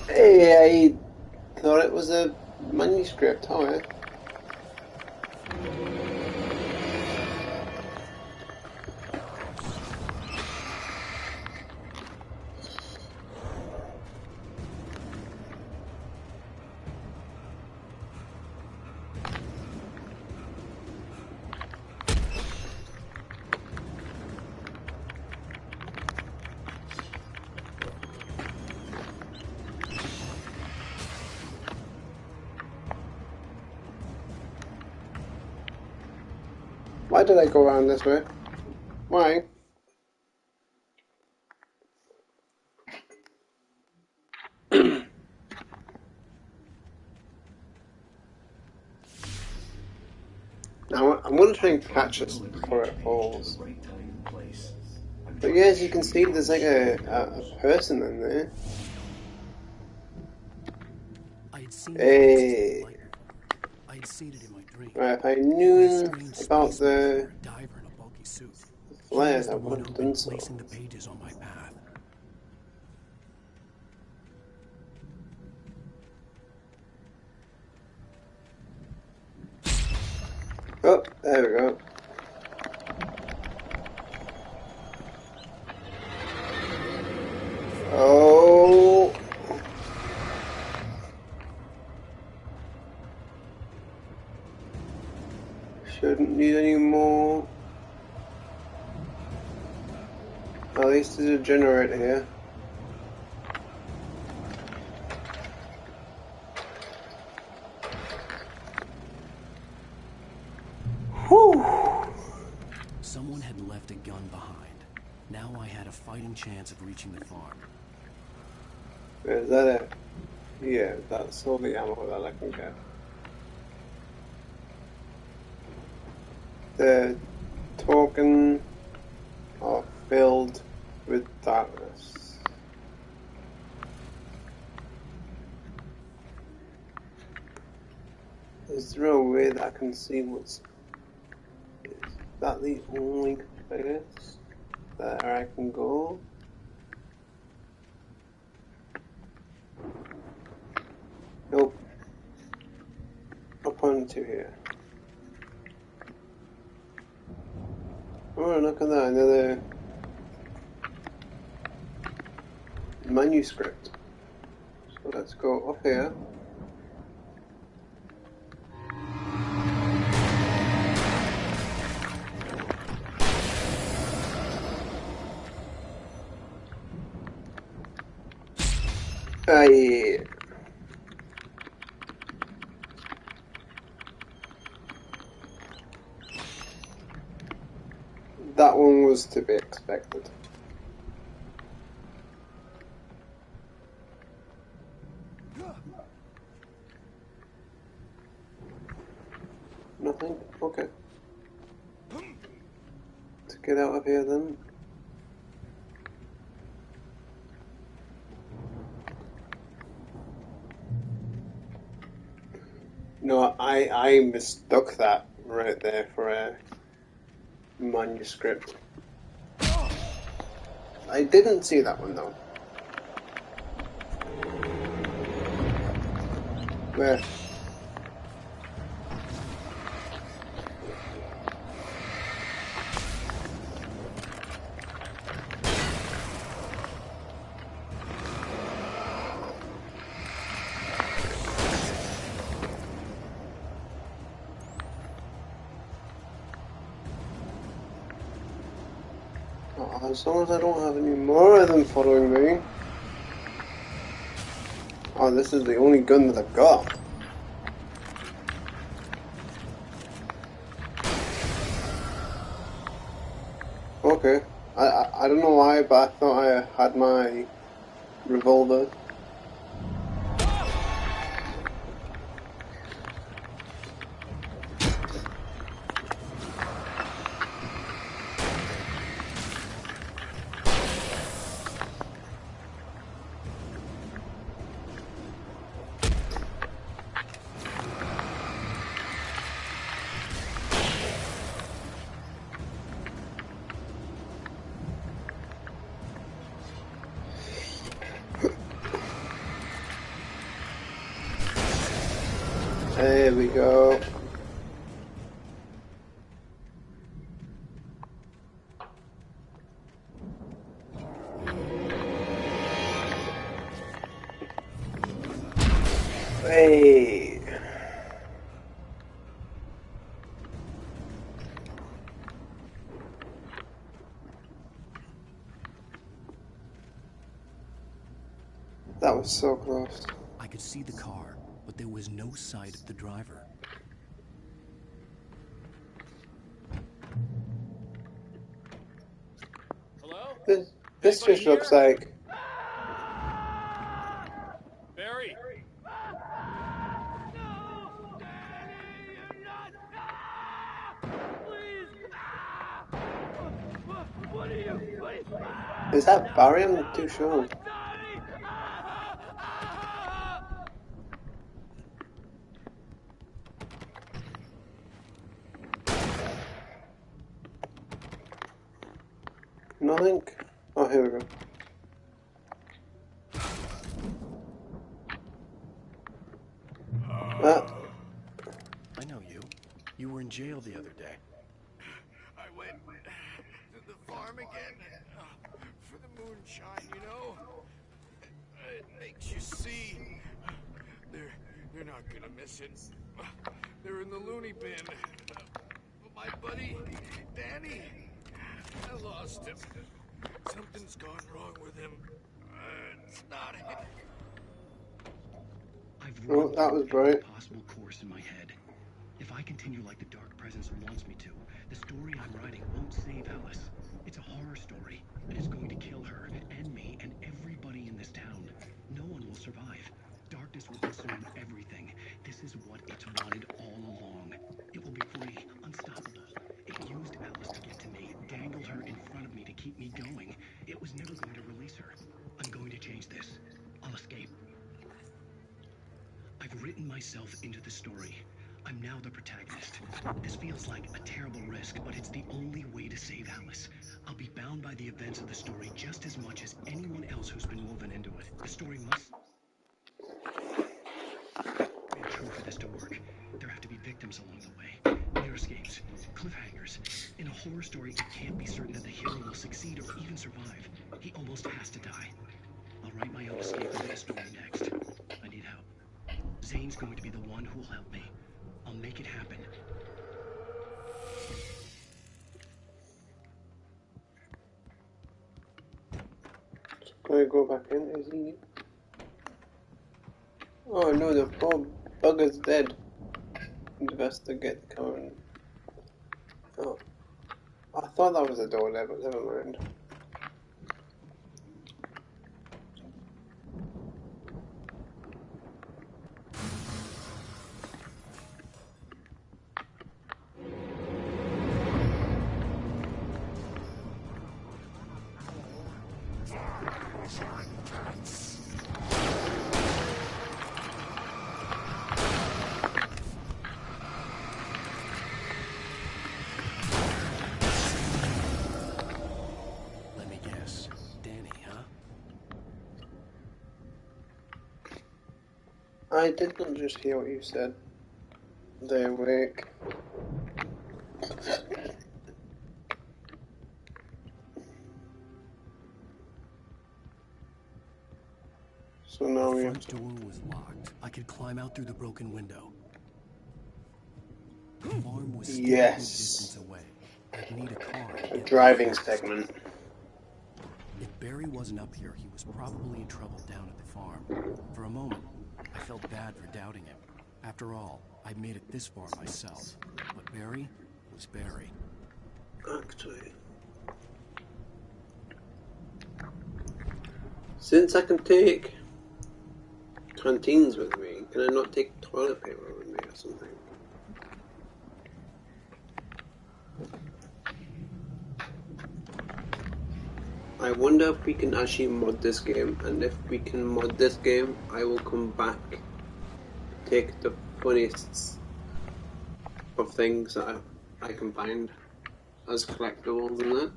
Speaker 1: Hey, I thought it was a Manuscript, oh yeah. Why did I go around this way? Why? Now, I'm going to try and catch this before it falls. But yeah, as you can see, there's like a person in there. Hey.
Speaker 2: I'd seen it in my dream.
Speaker 1: Right, if I knew about the
Speaker 2: diver in a bulky suit.
Speaker 1: flares, I would have done so.
Speaker 2: Placing the pages on my path.
Speaker 1: Oh, there we go. Oh. Shouldn't need any more. At least there's a generator here. Whew.
Speaker 2: Someone had left a gun behind. Now I had a fighting chance of reaching the farm.
Speaker 1: Is that it? Yeah, that's all the ammo that I can get. The token are filled with darkness. Is there a way that I can see what's... Is that the only place that I can go? Nope. Up onto here. Oh, look at that, another manuscript. So let's go up here. Aye. That one was to be expected. Nothing? Okay. Let's get out of here then. No, I mistook that right there for a manuscript. I didn't see that one though. Where? As long as I don't have any more of them following me. Oh, this is the only gun that I've got. Okay. I don't know why, but I thought I had my revolver. There we go. Hey. That was so close.
Speaker 2: I could see the car, but there was no sight of the driver.
Speaker 13: Hello?
Speaker 1: This just looks like...
Speaker 13: Barry!
Speaker 1: Is that Barry? I'm not too sure. Nothing? Oh, here we go.
Speaker 2: I know you. You were in jail the other day.
Speaker 6: I went to the farm again for the moonshine, you know? It makes you see. They're not gonna miss it. They're in the loony bin. But my buddy, Danny, I lost him. Something's gone wrong with him. It's not him.
Speaker 2: I've
Speaker 1: Oh, that was bright.
Speaker 2: possible course in my head. If I continue like the Dark Presence wants me to, the story I'm writing won't save Alice. It's a horror story, and it's going to kill her, and me, and everybody in this town. No one will survive. Darkness will consume everything. This is what it's wanted all along. It will be free, unstoppable. It used Alice to get to me, dangled her in front of me to keep me going. It was never going to release her. I'm going to change this. I'll escape. I've written myself into the story. I'm now the protagonist. This feels like a terrible risk, but it's the only way to save Alice. I'll be bound by the events of the story just as much as anyone else who's been woven into it. The story must be true for this to work. There have to be victims along the way. Near escapes, cliffhangers. In a horror story, it can't be certain that the hero will succeed or even survive. He almost has to die. I'll write my own escape into the story next. I need help. Zane's going to be the one who will help me. I'll make it happen.
Speaker 1: Can I go back in? Is he... Oh no, the poor bugger's dead. Investigate the car and... Oh. I thought that was a door there, but never mind.
Speaker 2: Let me guess. Danny, huh?
Speaker 1: I did not just hear what you said. They're awake. So now we
Speaker 2: The
Speaker 1: have
Speaker 2: front door was locked. I could climb out through the broken window. The farm was still a good distance away. I'd need a car to
Speaker 1: a
Speaker 2: get
Speaker 1: driving
Speaker 2: there.
Speaker 1: segment.
Speaker 2: If Barry wasn't up here, he was probably in trouble down at the farm. For a moment, I felt bad for doubting him. After all, I'd made it this far myself. But Barry was Barry.
Speaker 1: Actually, since I can take canteens with me, can I not take toilet paper with me or something? I wonder if we can actually mod this game, and if we can mod this game, I will come back, take the funniest of things that I can find as collectibles and that.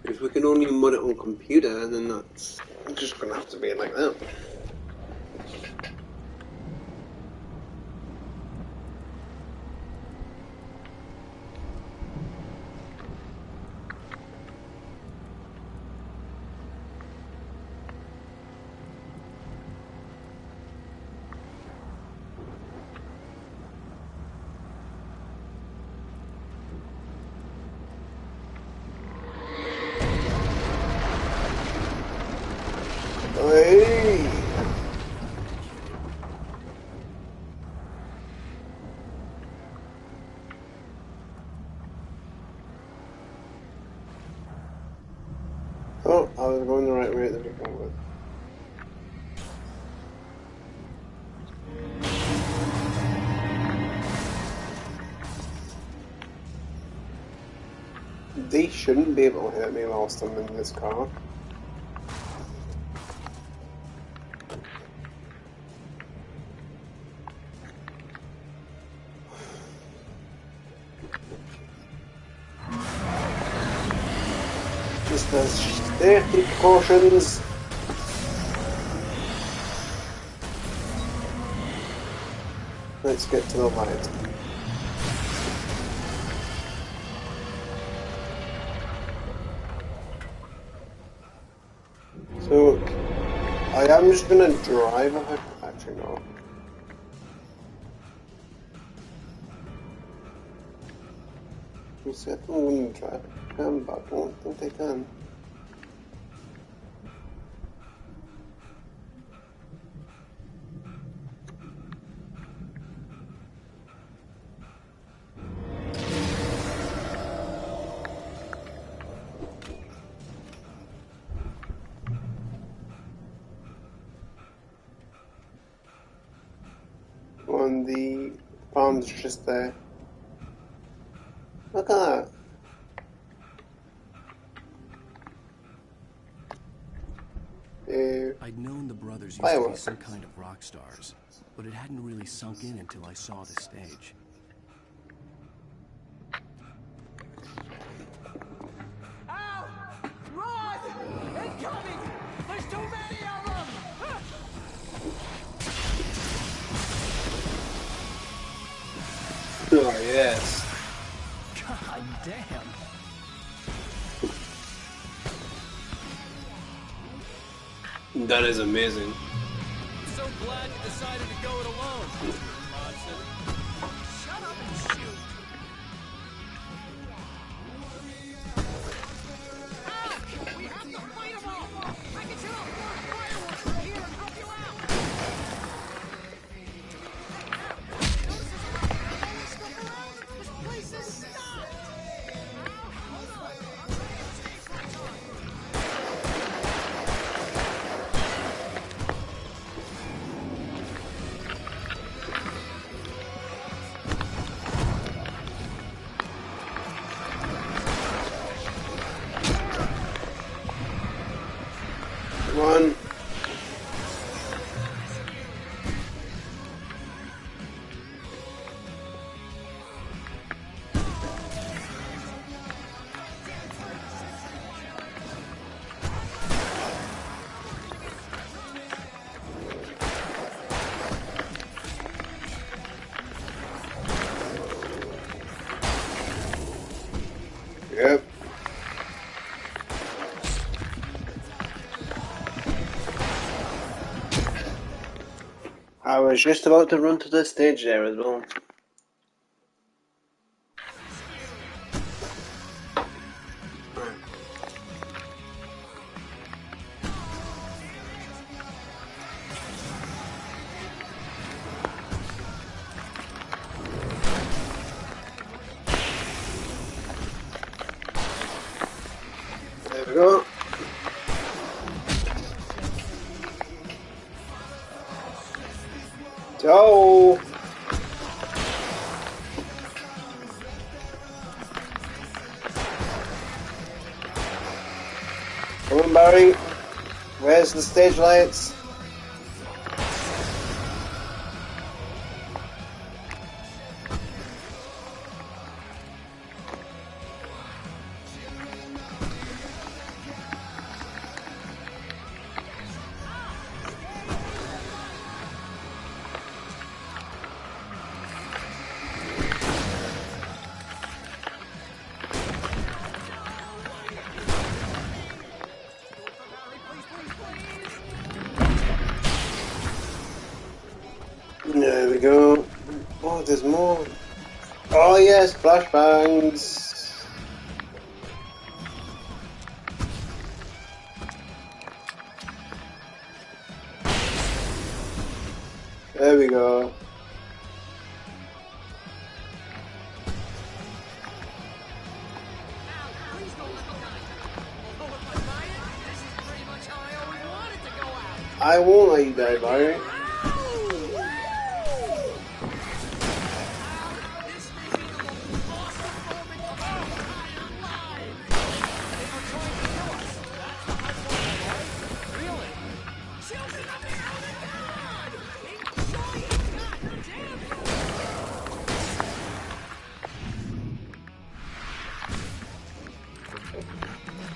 Speaker 1: If we can only mod it on computer, then that's just gonna have to be like that. was going the right way at the beginning with. They shouldn't be able to hit me whilst I'm in this car. Just as safety precautions. Let's get to the light. So, I am just gonna drive ahead. Actually, no. You said I'm gonna drive. But I don't think I can. On the farm's just there. Look at that.
Speaker 2: I'd known the brothers used to be some kind of rock stars, but it hadn't really sunk in until I saw the stage.
Speaker 9: Ow! Run! Incoming! There's too many of them!
Speaker 1: Oh, yes.
Speaker 2: God damn.
Speaker 1: That is amazing.
Speaker 13: I'm so glad you decided to go it alone, Mr. Monson.
Speaker 9: Shut up and shoot! Ah! We have to fight them all! I can set off more fireworks from here and help you out! Notice there's a lot of ammo stuff around? This place is stocked! Hold on! I'm trying to get the stage lights on!
Speaker 1: One. Yep. I was just about to run to the stage there as well. There we go. Go! Come on, Barry. Where's the stage lights? There we go. Oh, there's more. Oh yes, flashbangs. There we go.
Speaker 9: Please don't let me die. Although if I buy it, this is
Speaker 1: I won't let you die, Barry.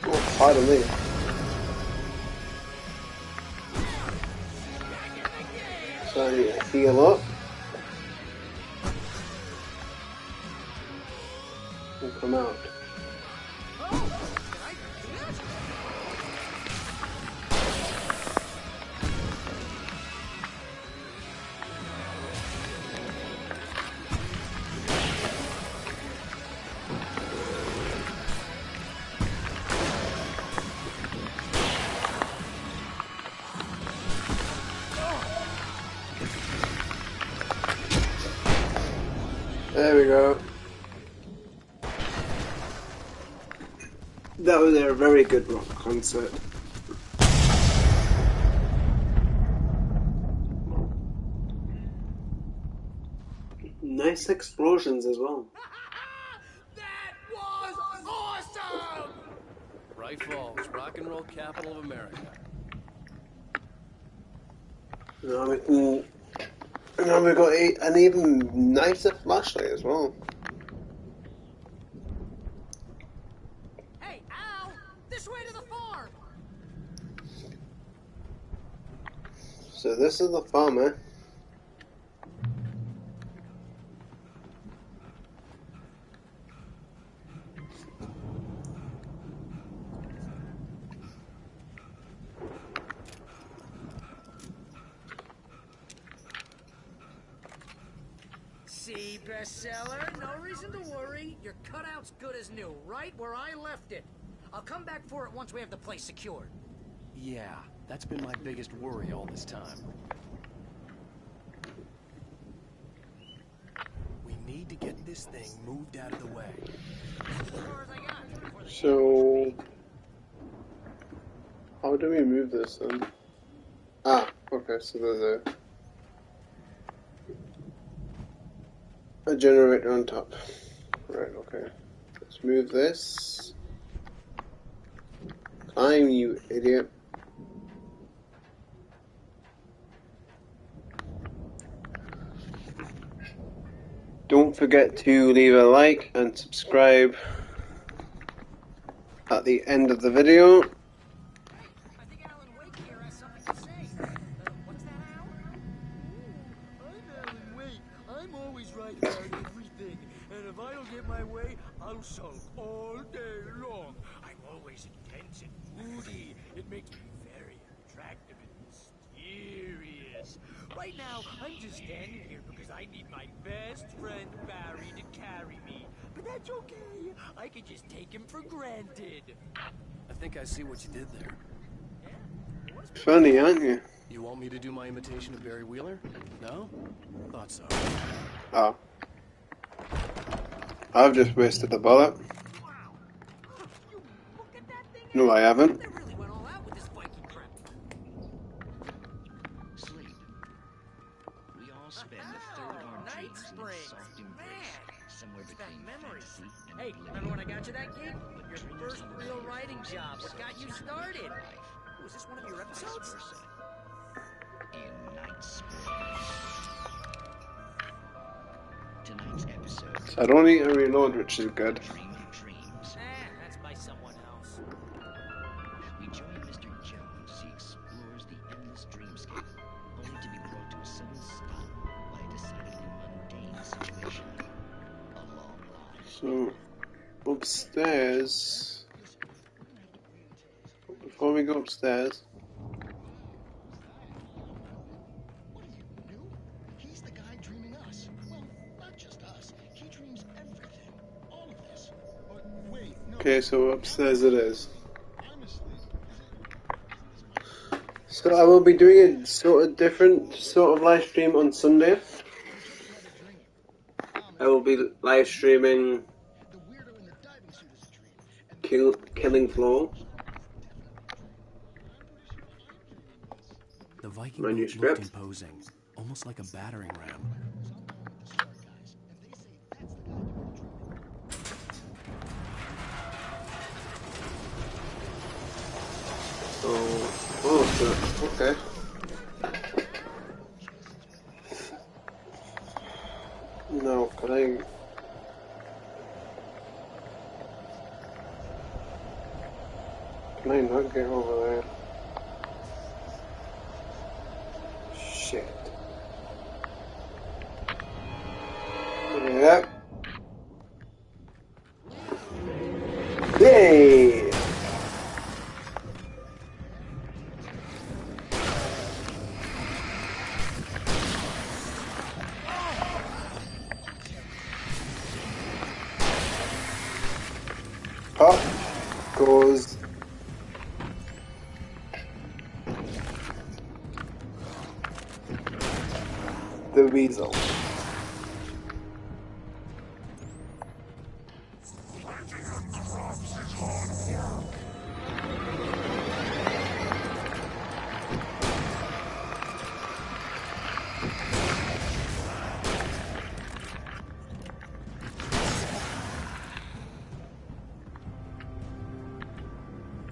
Speaker 1: Oh, pardon me. So I need to heal up. And come out. There we go. That was a very good rock concert. Nice explosions as well.
Speaker 9: That was awesome!
Speaker 2: Bright Falls, rock and roll capital of America.
Speaker 1: Now we've got an even nicer flashlight as well.
Speaker 9: Hey, Al! This way to the farm!
Speaker 1: So this is the farm, eh?
Speaker 9: See, bestseller? No reason to worry. Your cutout's good as new, right where I left it. I'll come back for it once we have the place secured.
Speaker 2: Yeah, that's been my biggest worry all this time. We need to get this thing moved out of the way.
Speaker 1: So, how do we move this then? Ah, okay, so there's a generator on top. Right, okay. Let's move this. Climb, you idiot. Don't forget to leave a like and subscribe at the end of the video.
Speaker 9: I think Alan Wake here has something to say. What's that, Al?
Speaker 14: I'm Alan Wake. I'm always right about everything. And if I don't get my way, I'll sulk all day long. I'm always intense and moody. It makes me very attractive and mysterious. Right now, I'm just standing here because I need my best friend Barry to carry me. But that's okay. I can just take him for granted.
Speaker 2: I think I see what you did there.
Speaker 1: Funny, aren't you?
Speaker 2: You want me to do my imitation of Barry Wheeler? No? Thought so.
Speaker 1: Oh. I've just wasted a bullet. No, I haven't.
Speaker 15: Sleep. We all spend a third of our dreams in a soft embrace, somewhere between fantasy and
Speaker 9: Hey, remember when I got you that gig? Your first real writing job. What got you started? Was this one of your episodes?
Speaker 15: In Night Springs. Tonight's episode.
Speaker 1: So I don't need to reload, which is good.
Speaker 9: That's by someone else.
Speaker 15: We join Mr. Jones as he explores the endless dreamscape, only to be brought to a sudden stop by a decidedly mundane situation. A long line.
Speaker 1: So, upstairs. Before we go upstairs.
Speaker 8: He's the guy dreaming us. Well, not just us. He dreams everything. All of this. But wait, no.
Speaker 1: Okay, so upstairs it is. So I will be doing a sort of different sort of live stream on Sunday. I will be live streaming Killing Floor.
Speaker 2: The Viking boat
Speaker 1: manuscript.
Speaker 2: looked imposing, almost like a battering ram.
Speaker 1: Oh, okay. No, can I not get over there? Shit. Yep. Yay! Up goes the weasel.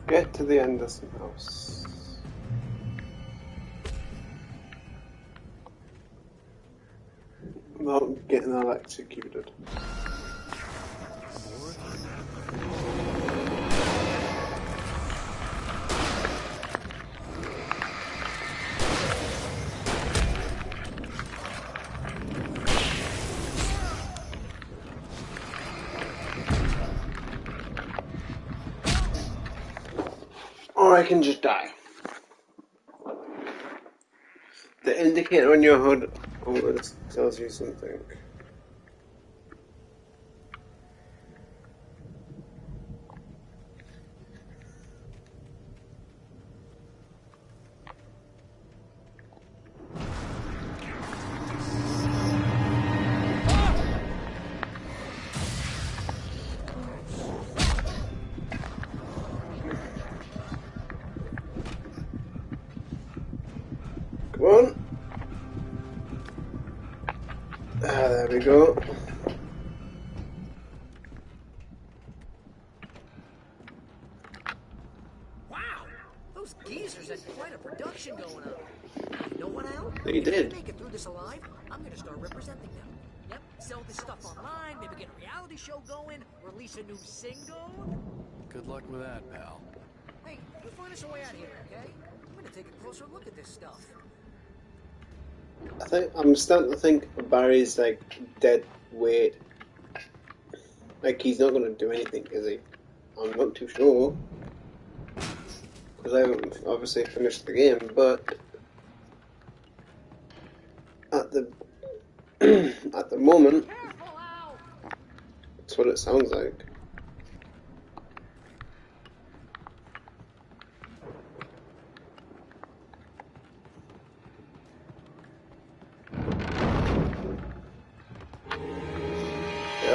Speaker 1: Get to the Anderson house. Without getting electrocuted. Or I can just die. The indicator on your hood always tells you something. Come on. There we go.
Speaker 4: Wow! Those geezers had quite a production going on. You know what, Al?
Speaker 1: They
Speaker 4: If
Speaker 1: did.
Speaker 4: we make it through this alive, I'm gonna start representing them. Yep, sell this stuff online, maybe get a reality show going, release a new single.
Speaker 2: Good luck with that, pal.
Speaker 4: Hey, we'll find us a way out of here, okay? I'm gonna take a closer look at this stuff.
Speaker 1: I think I'm starting to think Barry's like dead weight. Like he's not going to do anything, is he? I'm not too sure because I haven't obviously finished the game, but at the at the moment, that's what it sounds like.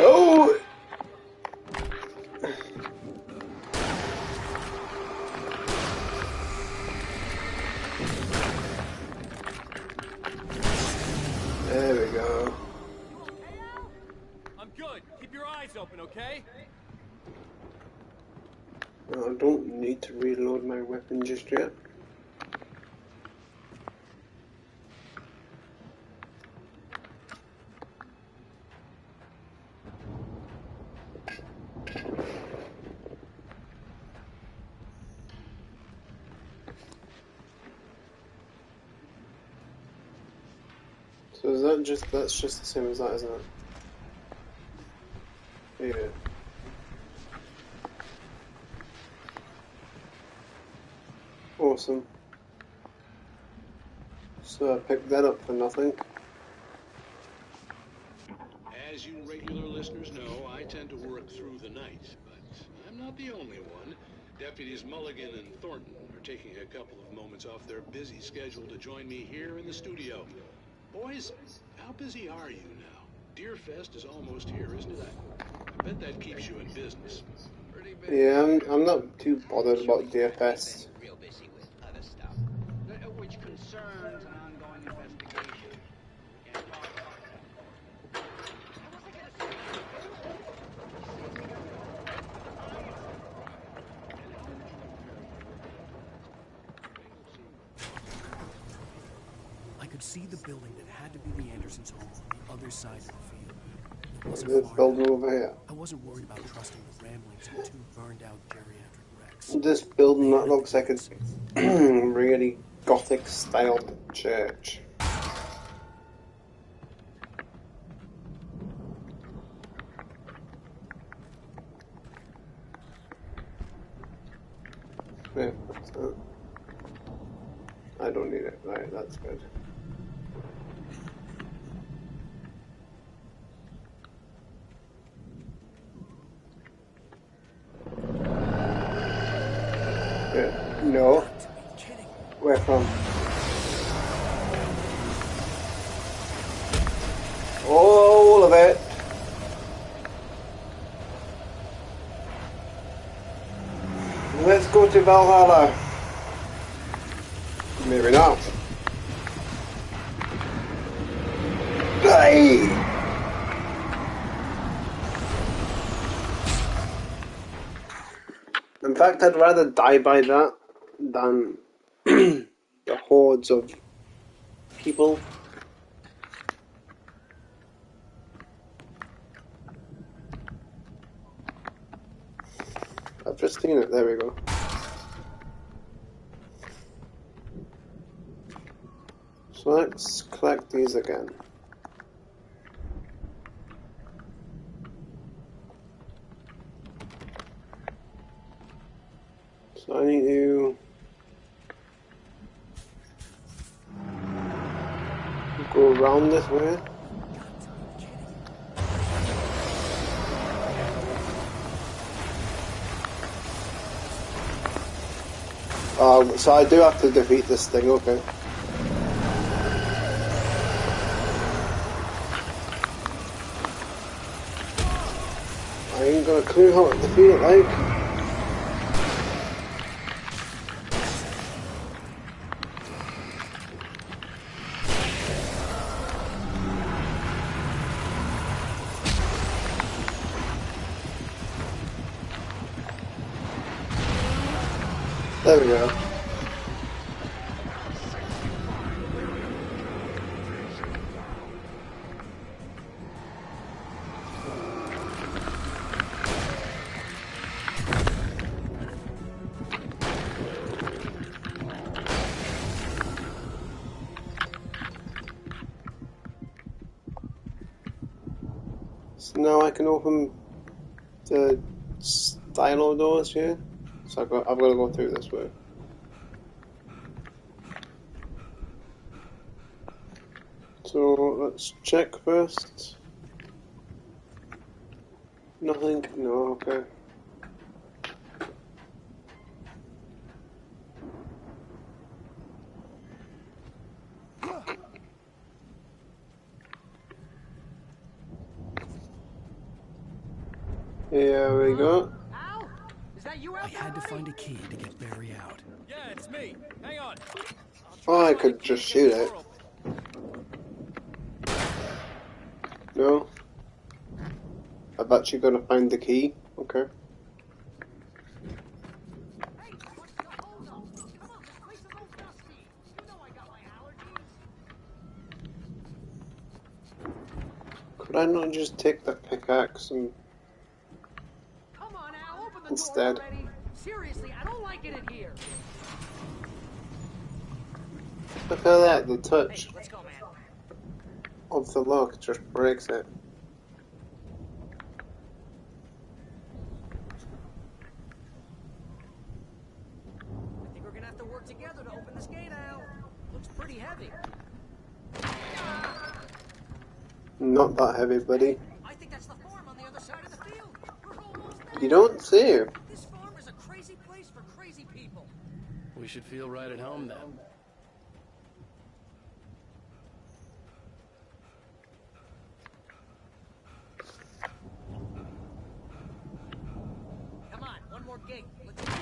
Speaker 1: Oh! There we go.
Speaker 13: I'm good. Keep your eyes open, okay?
Speaker 1: I don't need to reload my weapon just yet. So is that just, that's just the same as that, isn't it? Yeah. Awesome. So I picked that up for nothing.
Speaker 10: As you regular listeners know, I tend to work through the night, but I'm not the only one. Deputies Mulligan and Thornton are taking a couple of moments off their busy schedule to join me here in the studio. Boys, how busy are you now? Deerfest is almost here, isn't it? I bet that keeps you in business.
Speaker 1: Yeah, I'm not too bothered about DFS.
Speaker 15: Real busy with other stuff, which concerns
Speaker 16: concerns an ongoing investigation. We can't talk about that. I wasn't gonna say
Speaker 2: I could see the building that had to be the Andersons' home on the other side of the field. It wasn't
Speaker 1: This
Speaker 2: far
Speaker 1: building
Speaker 2: now.
Speaker 1: over here.
Speaker 2: I wasn't worried about trusting the ramblings of two burned-out geriatric wrecks.
Speaker 1: This building that looks like a really Gothic-styled church. Wait, what's that? I don't need it. Right, that's good. No. Where from? All of it. Let's go to Valhalla. Maybe not. Hey! In fact, I'd rather die by that than the hordes of people. I've just seen it, there we go. So let's collect these again. So I need to go around this way. So I do have to defeat this thing, okay. I ain't got a clue how to defeat it, like. There we go. So now I can open the stylo doors here. So I've got to go through this way. So let's check first. Nothing? No, okay. Here we go.
Speaker 4: Al? Is that you out
Speaker 2: I
Speaker 4: there
Speaker 2: had to
Speaker 4: already?
Speaker 2: find a key to get Barry out.
Speaker 13: Yeah, it's me. Hang on.
Speaker 1: Oh, I could just shoot it. No? I've actually got to find the key. Okay.
Speaker 4: Hey, what's the hold up? Come on, this place is all dusty. You know I got my allergies.
Speaker 1: Could I not just take the pickaxe and
Speaker 4: Come on, Al, open the
Speaker 1: instead?
Speaker 4: door already. Seriously, I don't like it in here.
Speaker 1: Look at that, the touch
Speaker 4: Hey, let's go, man.
Speaker 1: of the lock just breaks it.
Speaker 4: I think we're gonna have to work together to open this gate, Al. Looks pretty heavy.
Speaker 1: Not that heavy, buddy.
Speaker 4: I think that's the farm on the other side of the field. We're almost there.
Speaker 1: You don't see.
Speaker 4: This farm is a crazy place for crazy people.
Speaker 2: We should feel right at home then.
Speaker 4: Come on, one more gate. Let's do this.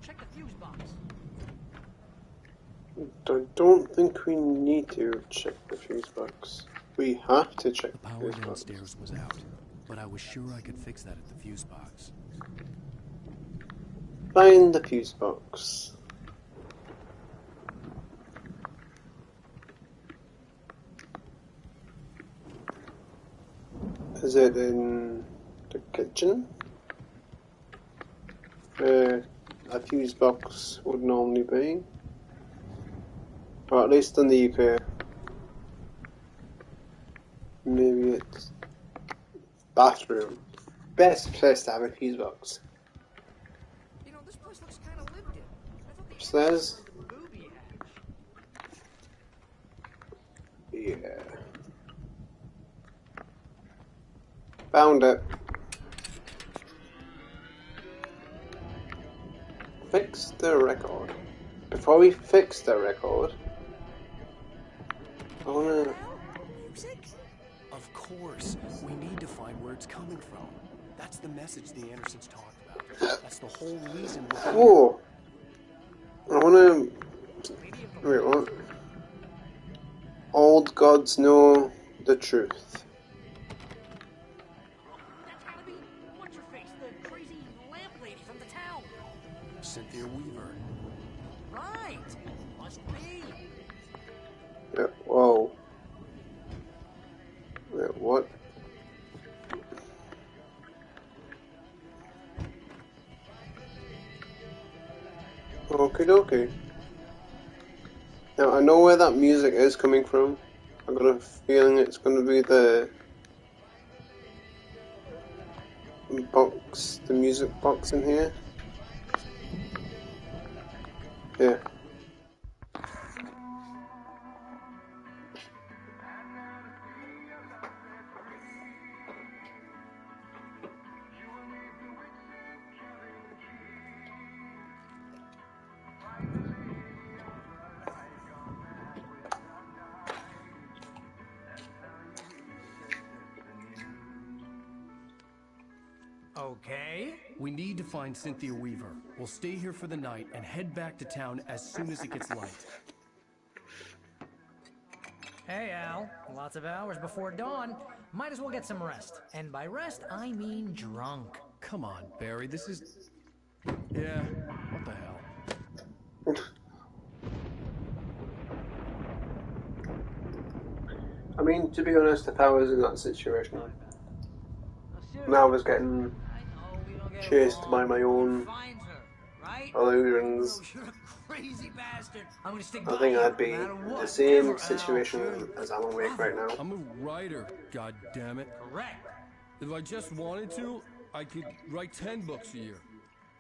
Speaker 4: to check the fuse box.
Speaker 1: I don't think we need to check the fuse box. We have to check
Speaker 2: The
Speaker 1: the
Speaker 2: power
Speaker 1: fuse box.
Speaker 2: downstairs was out, but I was sure I could fix that at the fuse box.
Speaker 1: Find the fuse box. Is it in the kitchen? Where a fuse box would normally be? Or at least in the UK. Maybe it's bathroom. Best place to have a fuse box.
Speaker 4: You know, this place looks kind of lived in. I thought the
Speaker 1: Upstairs?
Speaker 4: booby hatch.
Speaker 1: Yeah. Found it. Fix the record. Before we fix the record, I wanna...
Speaker 2: Of course, we need to find where it's coming from. That's the message the Andersons talked about. That's the whole reason we're here.
Speaker 1: Whoa! I wanna... Wait, what? Old gods know the truth.
Speaker 4: That's gotta be what's-her-face, the crazy lamp lady from the town.
Speaker 2: Cynthia Weaver.
Speaker 4: Right. Must be.
Speaker 1: Yeah, whoa. Wait, what? Okie dokie. Now, I know where that music is coming from. I've got a feeling it's going to be the box, the music box in here. Yeah.
Speaker 4: Okay.
Speaker 2: We need to find Cynthia Weaver. We'll stay here for the night and head back to town as soon as it gets light.
Speaker 4: Hey, Al. Lots of hours before dawn. Might as well get some rest. And by rest, I mean drunk.
Speaker 2: Come on, Barry, this is... Yeah, what the hell?
Speaker 1: I mean, to be honest, if I was in that situation, and I was getting chased by my own illusions,
Speaker 4: Crazy bastard. I'm gonna stick
Speaker 1: I
Speaker 4: by
Speaker 1: think
Speaker 4: you
Speaker 1: I'd be
Speaker 4: no matter
Speaker 1: in the
Speaker 4: what.
Speaker 1: same
Speaker 4: Ever,
Speaker 1: situation
Speaker 4: Al.
Speaker 1: as Alan Wake right now.
Speaker 13: I'm a writer, goddammit.
Speaker 4: Correct.
Speaker 13: If I just wanted to, I could write 10 books a year.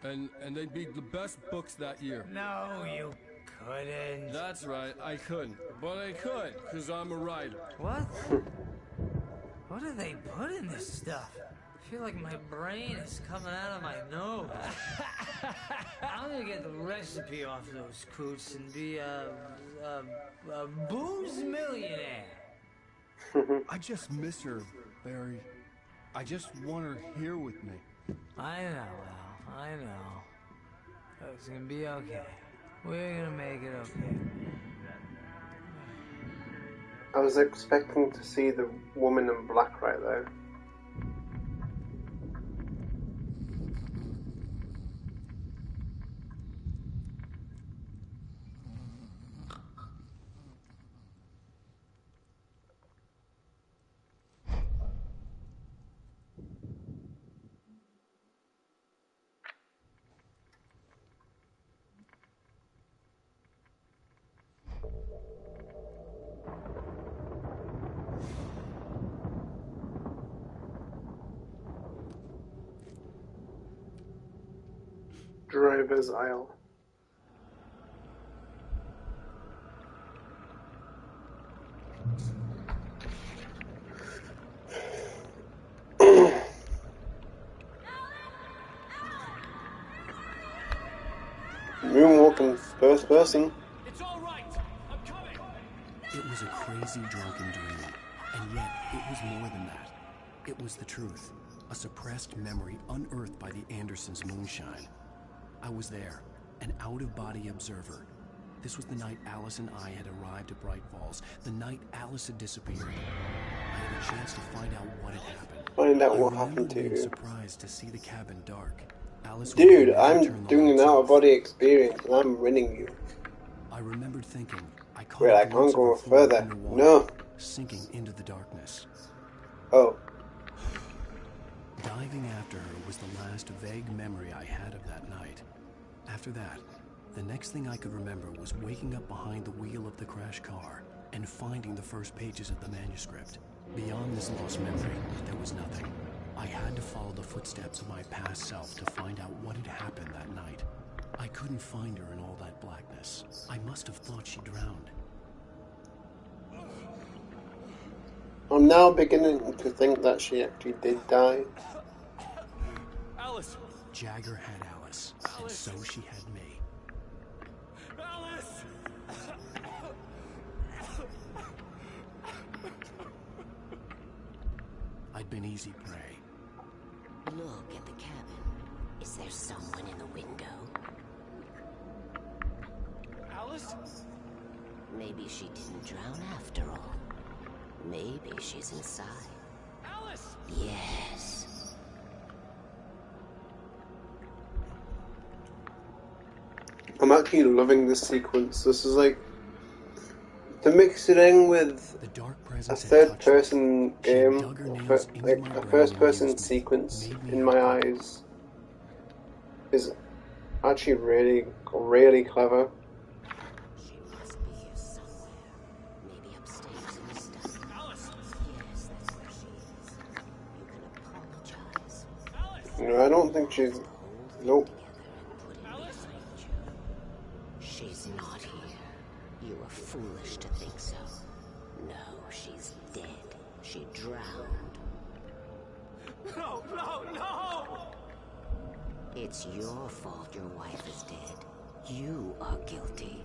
Speaker 13: And they'd be the best books that year.
Speaker 4: No, you couldn't.
Speaker 13: That's right, I couldn't. But I could, because I'm a writer.
Speaker 4: What? What do they put in this stuff? I feel like my brain is coming out of my nose. I'm gonna get the recipe off those coots and be a booze millionaire.
Speaker 13: I just miss her, Barry. I just want her here with me.
Speaker 4: I know, Al. I know. It's gonna be okay. We're gonna make it okay.
Speaker 1: I was expecting to see the woman in black right there. Driver's aisle. Moonwalking first person.
Speaker 2: It's all right. I'm coming. It was a crazy drunken dream, and yet it was more than that. It was the truth, a suppressed memory unearthed by the Andersons' moonshine. I was there, an out-of-body observer. This was the night Alice and I had arrived at Bright Falls, the night Alice had disappeared. I had a chance to find out what had happened.
Speaker 1: Find out
Speaker 2: I
Speaker 1: what
Speaker 2: remember
Speaker 1: happened to
Speaker 2: being
Speaker 1: you.
Speaker 2: surprised to see the cabin dark. Alice
Speaker 1: Dude,
Speaker 2: would never
Speaker 1: I'm
Speaker 2: turn the
Speaker 1: doing an
Speaker 2: lights off.
Speaker 1: out-of-body experience and I'm winning you.
Speaker 2: I remembered thinking, I caught
Speaker 1: Wait,
Speaker 2: a
Speaker 1: I
Speaker 2: glimpse
Speaker 1: can't
Speaker 2: of her
Speaker 1: go
Speaker 2: form
Speaker 1: further.
Speaker 2: underwater,
Speaker 1: No.
Speaker 2: sinking into the darkness.
Speaker 1: Oh.
Speaker 2: Diving after her was the last vague memory I had of that night. After that, the next thing I could remember was waking up behind the wheel of the crash car and finding the first pages of the manuscript. Beyond this lost memory, there was nothing. I had to follow the footsteps of my past self to find out what had happened that night. I couldn't find her in all that blackness. I must have thought she drowned.
Speaker 1: I'm now beginning to think that she actually did die.
Speaker 13: Alice!
Speaker 2: Jagger had Alice, and so she had me.
Speaker 13: Alice!
Speaker 2: I'd been easy prey.
Speaker 17: Look at the cabin. Is there someone in the window?
Speaker 13: Alice?
Speaker 17: Maybe she didn't drown after all. Maybe she's inside.
Speaker 13: Alice!
Speaker 17: Yes.
Speaker 1: I'm actually loving this sequence. This is like, to mix it in with a third-person game, like a first-person sequence in my eyes, is actually really, really clever.
Speaker 17: She must be here somewhere. Maybe upstairs in the study.
Speaker 13: Alice!
Speaker 17: Yes, that's where she is. You can apologize.
Speaker 13: Alice!
Speaker 1: No, I don't think she's... Nope.
Speaker 13: Alice?
Speaker 17: She's not here. You were foolish to think so. No, she's dead. She drowned.
Speaker 13: No, no, no!
Speaker 17: It's your fault your wife is dead. You are guilty.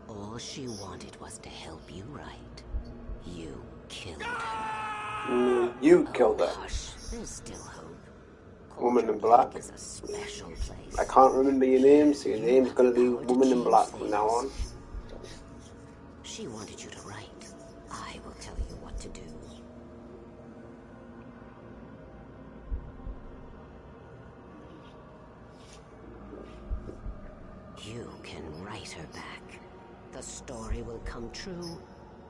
Speaker 17: All she wanted was to help you right. You killed her.
Speaker 1: You killed her.
Speaker 17: Hush, there's still hope.
Speaker 1: Woman in Black.
Speaker 17: Is a special place.
Speaker 1: I can't remember your name, so your name's gonna be Woman in Black from now on.
Speaker 17: She wanted you to write. I will tell you what to do. You can write her back. The story will come true,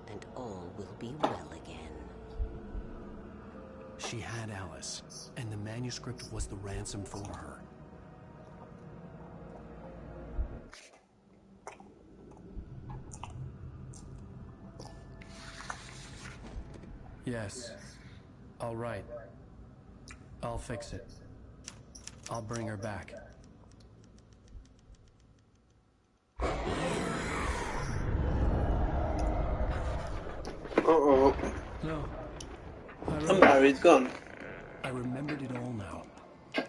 Speaker 17: and all will be well again.
Speaker 2: She had Alice, and the manuscript was the ransom for her. Yes. All right. I'll fix it. I'll bring her back.
Speaker 1: Uh-oh.
Speaker 2: No.
Speaker 1: I'm married, gone.
Speaker 2: I remembered it all now.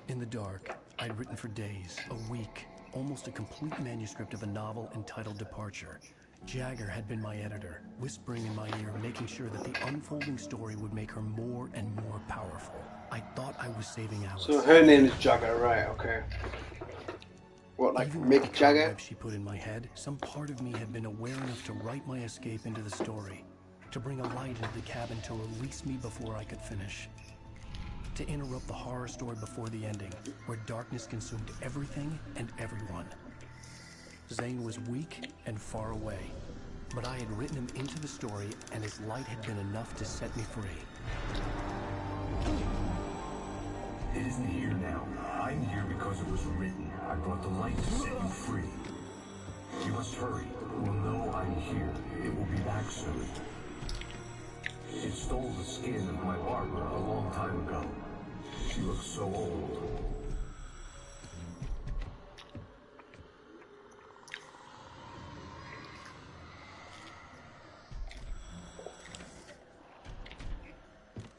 Speaker 2: In the dark, I'd written for days, a week, almost a complete manuscript of a novel entitled Departure. Jagger had been my editor, whispering in my ear, making sure that the unfolding story would make her more and more powerful. I thought I was saving Alice.
Speaker 1: So her name is Jagger, right, okay. What, like
Speaker 2: Even with
Speaker 1: Mick
Speaker 2: the
Speaker 1: Jagger?
Speaker 2: cobweb she put in my head, some part of me had been aware enough to write my escape into the story, to bring a light into the cabin to release me before I could finish. To interrupt the horror story before the ending, where darkness consumed everything and everyone. Zane was weak and far away, but I had written him into the story, and his light had been enough to set me free.
Speaker 12: It isn't here now. I'm here because it was written. I brought the light to set you free. You must hurry. It will know I'm here. It will be back soon. It stole the skin of my Barbara a long time ago. She looks so old.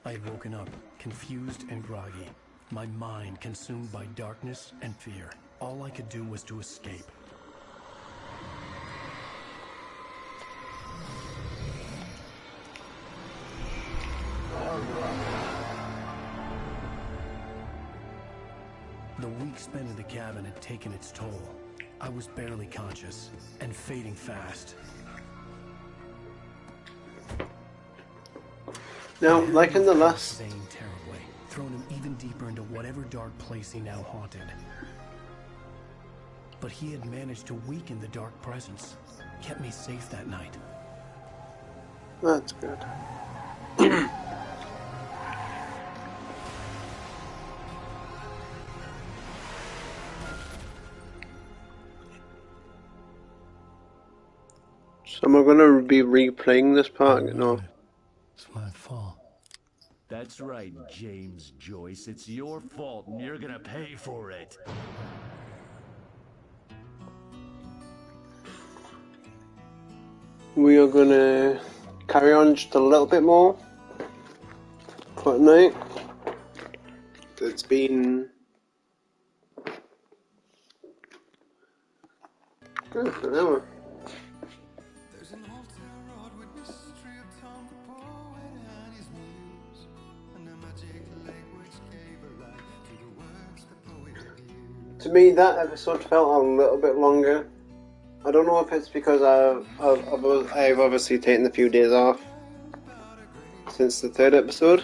Speaker 2: I had woken up, confused and groggy, my mind consumed by darkness and fear. All I could do was to escape. The week spent in the cabin had taken its toll. I was barely conscious and fading fast.
Speaker 1: Now, like in the last...
Speaker 2: Zane terribly, thrown him even deeper into whatever dark place he now haunted. But he had managed to weaken the dark presence, kept me safe that night.
Speaker 1: That's good. So am I going to be replaying this part? No.
Speaker 2: It's my fault.
Speaker 18: That's right, James Joyce. It's your fault, and you're gonna pay for it.
Speaker 1: We are going to carry on just a little bit more for tonight. It's been... an hour. To me, that episode felt a little bit longer. I don't know if it's because I've obviously taken a few days off since the third episode,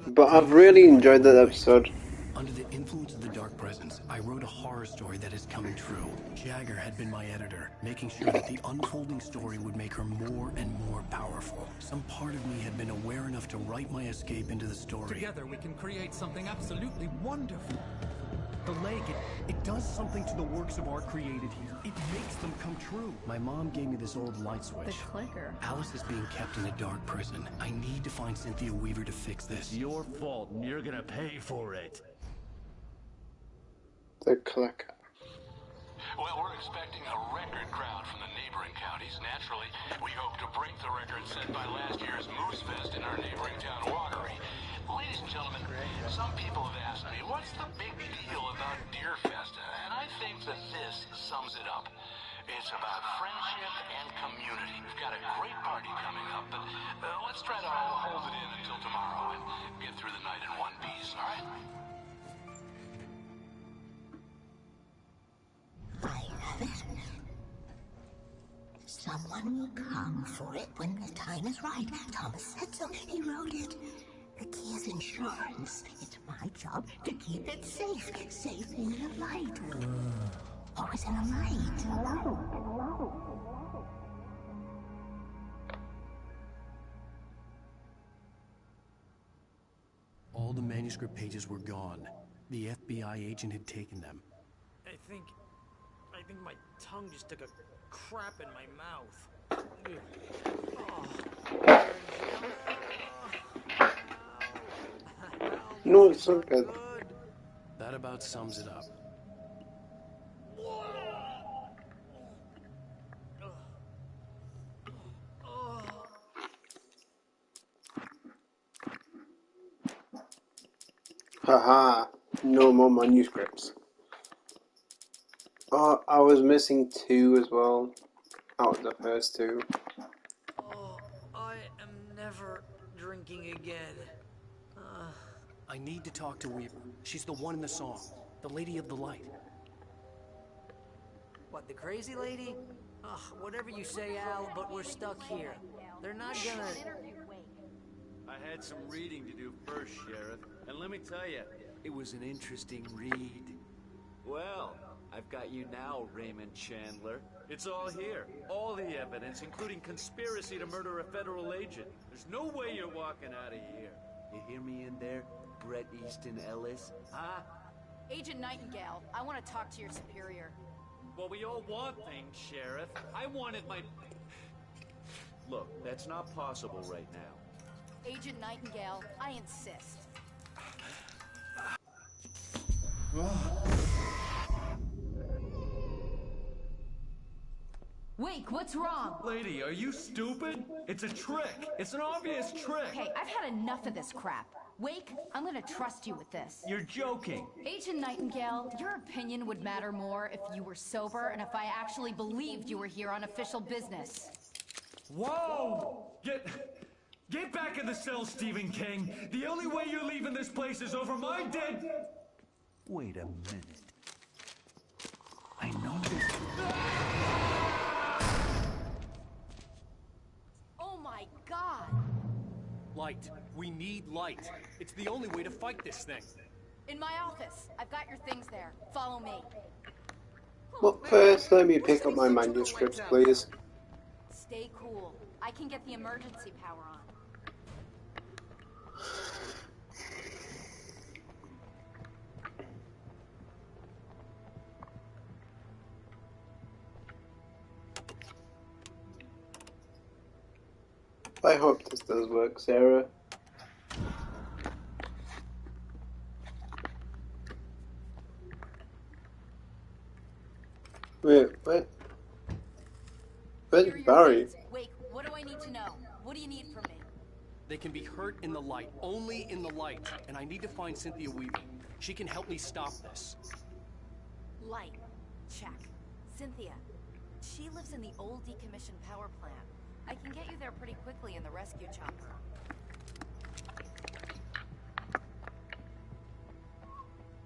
Speaker 1: but I've really enjoyed that episode.
Speaker 2: Under the influence of the dark presence, I wrote a horror story that is coming true. Jagger had been my editor, making sure that the unfolding story would make her more and more powerful. Some part of me had been aware enough to write my escape into the story.
Speaker 3: Together we can create something absolutely wonderful.
Speaker 2: The lake, it does something to the works of art created here. It makes them come true. My mom gave me this old light switch.
Speaker 19: The clicker.
Speaker 2: Alice is being kept in a dark prison. I need to find Cynthia Weaver to fix this.
Speaker 18: It's your fault, and you're gonna pay for it.
Speaker 1: The clicker.
Speaker 10: Well, we're expecting a record crowd from the neighboring counties. Naturally, we hope to break the record set by last year's Moose Fest in our neighboring town, Watery. Ladies and gentlemen, some people have asked me, what's the big deal about Deer Fest? And I think that this sums it up. It's about friendship and community. We've got a great party coming up, but let's try to hold it in until tomorrow and get through the night in one piece, all right?
Speaker 17: I have it. Someone will come for it when the time is right. Thomas said so. He wrote it. The key is insurance. It's my job to keep it safe. Safe in the light. Always in the light.
Speaker 2: All the manuscript pages were gone. The FBI agent had taken them.
Speaker 9: I think my tongue just took a crap in my mouth.
Speaker 1: No, it's so good.
Speaker 2: That about sums it up.
Speaker 1: Haha, no more manuscripts. Oh, I was missing 2 as well, out of the first 2.
Speaker 9: Oh, I am never drinking again.
Speaker 2: I need to talk to Weaver. She's the one in the song, the Lady of the Light.
Speaker 4: What, the crazy lady? Ugh, whatever you say, Al, but we're stuck here. They're not gonna...
Speaker 18: I had some reading to do first, Sheriff, and let me tell you, it was an interesting read. Well, I've got you now, Raymond Chandler. It's all here. All the evidence, including conspiracy to murder a federal agent. There's no way you're walking out of here. You hear me in there, Bret Easton Ellis? Huh?
Speaker 19: Agent Nightingale, I want to talk to your superior.
Speaker 18: Well, we all want things, Sheriff. I wanted my... Look, that's not possible right now.
Speaker 19: Agent Nightingale, I insist. Wake, what's wrong?
Speaker 18: Lady, are you stupid? It's a trick. It's an obvious trick.
Speaker 19: Okay, I've had enough of this crap. Wake, I'm gonna trust you with this.
Speaker 18: You're joking.
Speaker 19: Agent Nightingale, your opinion would matter more if you were sober and if I actually believed you were here on official business.
Speaker 18: Whoa! Get back in the cell, Stephen King. The only way you're leaving this place is over my dead...
Speaker 12: Wait a minute. I know this.
Speaker 19: Oh my god!
Speaker 2: Light. We need light. It's the only way to fight this thing.
Speaker 19: In my office. I've got your things there. Follow me.
Speaker 1: But first, let me pick up my manuscripts, please.
Speaker 19: Stay cool. I can get the emergency power on.
Speaker 1: I hope this does work, Sarah. Wait, what? Where's Barry?
Speaker 19: Wait, what do I need to know? What do you need from me?
Speaker 2: They can be hurt in the light, only in the light. And I need to find Cynthia Weaver. She can help me stop this.
Speaker 19: Light. Check. Cynthia. She lives in the old decommissioned power plant. I can get you there pretty quickly in the rescue chopper.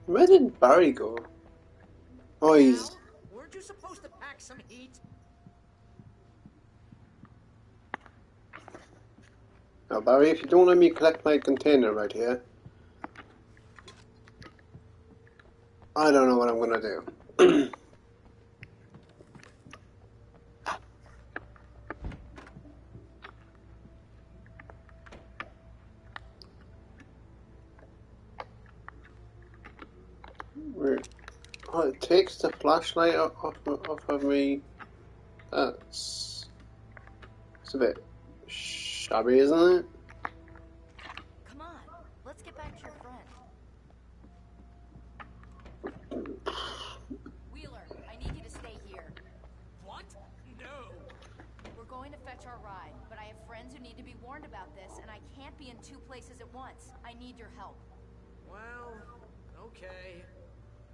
Speaker 1: Where did Barry go? Oh, he's...
Speaker 9: Weren't you supposed to pack some heat?
Speaker 1: Now, Barry, if you don't let me collect my container right here, I don't know what I'm gonna do. Oh, it takes the flashlight off of me. It's a bit shabby, isn't it?
Speaker 19: Come on, let's get back to your friend. Wheeler, I need you to stay here.
Speaker 9: What? No.
Speaker 19: We're going to fetch our ride, but I have friends who need to be warned about this, and I can't be in two places at once. I need your help.
Speaker 9: Well, okay.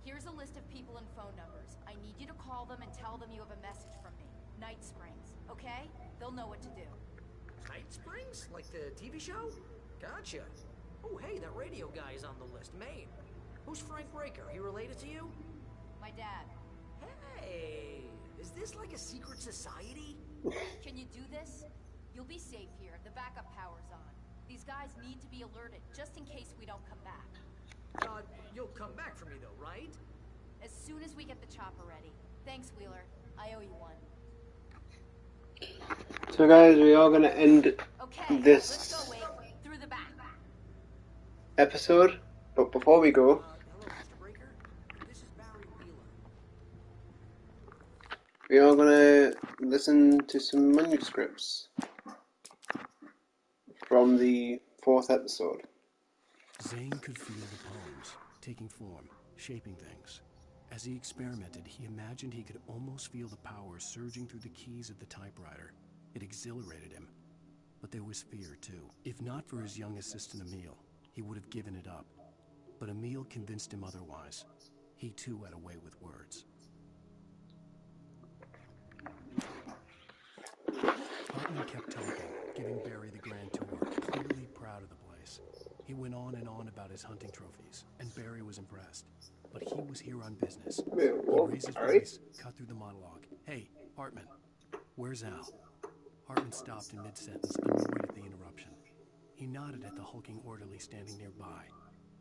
Speaker 19: Here's a list of people and phone numbers. I need you to call them and tell them you have a message from me. Night Springs, okay? They'll know what to do.
Speaker 9: Night Springs? Like the TV show? Gotcha. Oh, hey, that radio guy is on the list. Maine. Who's Frank Breaker? He related to you?
Speaker 19: My dad.
Speaker 9: Hey, is this like a secret society?
Speaker 19: Can you do this? You'll be safe here. The backup power's on. These guys need to be alerted, just in case we don't come back.
Speaker 9: You'll come back for me though, right?
Speaker 19: As soon as we get the chopper ready. Thanks, Wheeler. I owe you one.
Speaker 1: So guys, we are going to end this
Speaker 19: Let's go, Wake. Through the back.
Speaker 1: episode, but before we go,
Speaker 9: Hello, Mr. Breaker. This is Barry Wheeler.
Speaker 1: we are going to listen to some manuscripts from the 4th episode.
Speaker 2: Zane could feel the poems, taking form, shaping things. As he experimented, he imagined he could almost feel the power surging through the keys of the typewriter. It exhilarated him. But there was fear, too. If not for his young assistant Emil, he would have given it up. But Emil convinced him otherwise. He, too, had a way with words. Hartman kept talking, giving Barry the grand tour, clearly proud of the place. He went on and on about his hunting trophies, and Barry was impressed. But he was here on business. He raised his voice, cut through the monologue. Hey, Hartman, where's Al? Hartman stopped in mid-sentence, annoyed at the interruption. He nodded at the hulking orderly standing nearby.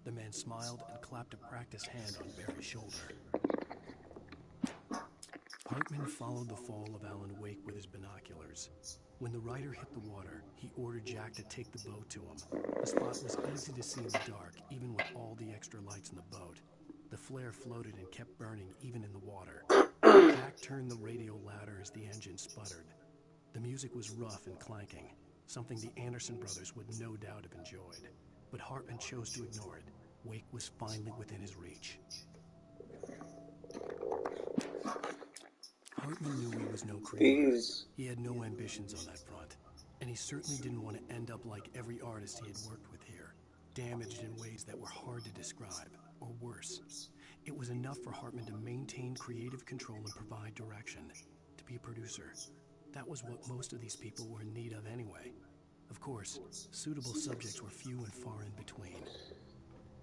Speaker 2: The man smiled and clapped a practiced hand on Barry's shoulder. Hartman followed the fall of Alan Wake with his binoculars. When the rider hit the water, he ordered Jack to take the boat to him. The spot was easy to see in the dark, even with all the extra lights in the boat. The flare floated and kept burning, even in the water. Jack turned the radio louder as the engine sputtered. The music was rough and clanking, something the Anderson brothers would no doubt have enjoyed. But Hartman chose to ignore it. Wake was finally within his reach. Hartman knew he was no creator. He had no ambitions on that front. And he certainly didn't want to end up like every artist he had worked with here, damaged in ways that were hard to describe, or worse. It was enough for Hartman to maintain creative control and provide direction, to be a producer. That was what most of these people were in need of anyway. Of course, suitable subjects were few and far in between.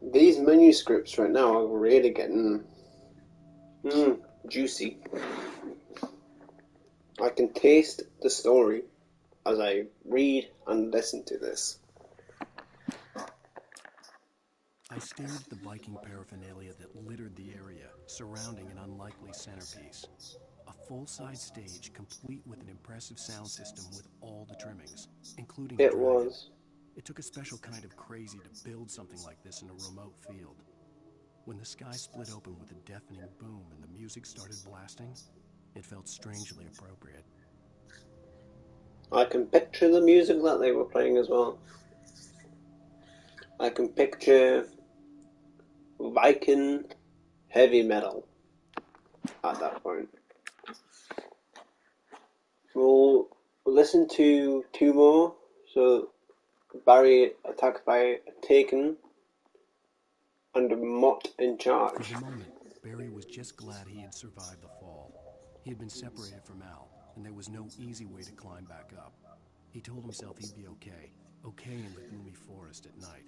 Speaker 1: These manuscripts right now are really getting juicy. I can taste the story as I read and listen to this.
Speaker 2: I stared at the Viking paraphernalia that littered the area, surrounding an unlikely centerpiece. A full-size stage complete with an impressive sound system with all the trimmings, including a
Speaker 1: It
Speaker 2: dragon.
Speaker 1: was.
Speaker 2: It took a special kind of crazy to build something like this in a remote field. When the sky split open with a deafening boom and the music started blasting, it felt strangely appropriate.
Speaker 1: I can picture the music that they were playing as well. I can picture Viking heavy metal at that point. We'll listen to two more. So Barry attacked by a Taken and Mott in charge.
Speaker 2: For the moment, Barry was just glad he had survived the fall. He had been separated from Al, and there was no easy way to climb back up. He told himself he'd be okay in the gloomy forest at night.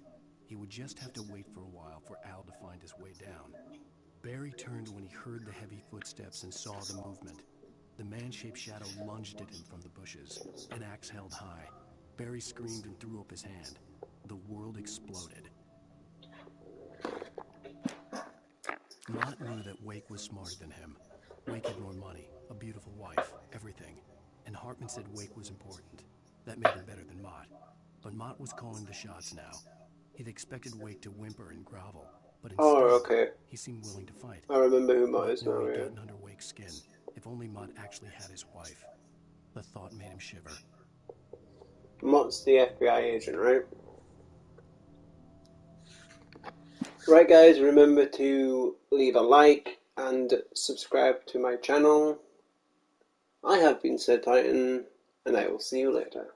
Speaker 2: He would just have to wait for a while for Al to find his way down. Barry turned when he heard the heavy footsteps and saw the movement. The man-shaped shadow lunged at him from the bushes, an axe held high. Barry screamed and threw up his hand. The world exploded. Mott knew that Wake was smarter than him. Wake had more money, a beautiful wife, everything. And Hartman said Wake was important. That made him better than Mott. But Mott was calling the shots now. He'd expected Wake to whimper and grovel, but instead, he seemed willing to fight.
Speaker 1: I remember who Mott is now,
Speaker 2: Knew he'd
Speaker 1: yeah.
Speaker 2: gotten under Wake's skin. If only Mott actually had his wife. The thought made him shiver.
Speaker 1: Mott's the FBI agent, right? Right guys, remember to leave a like and subscribe to my channel. I have been Sir Titan, and I will see you later.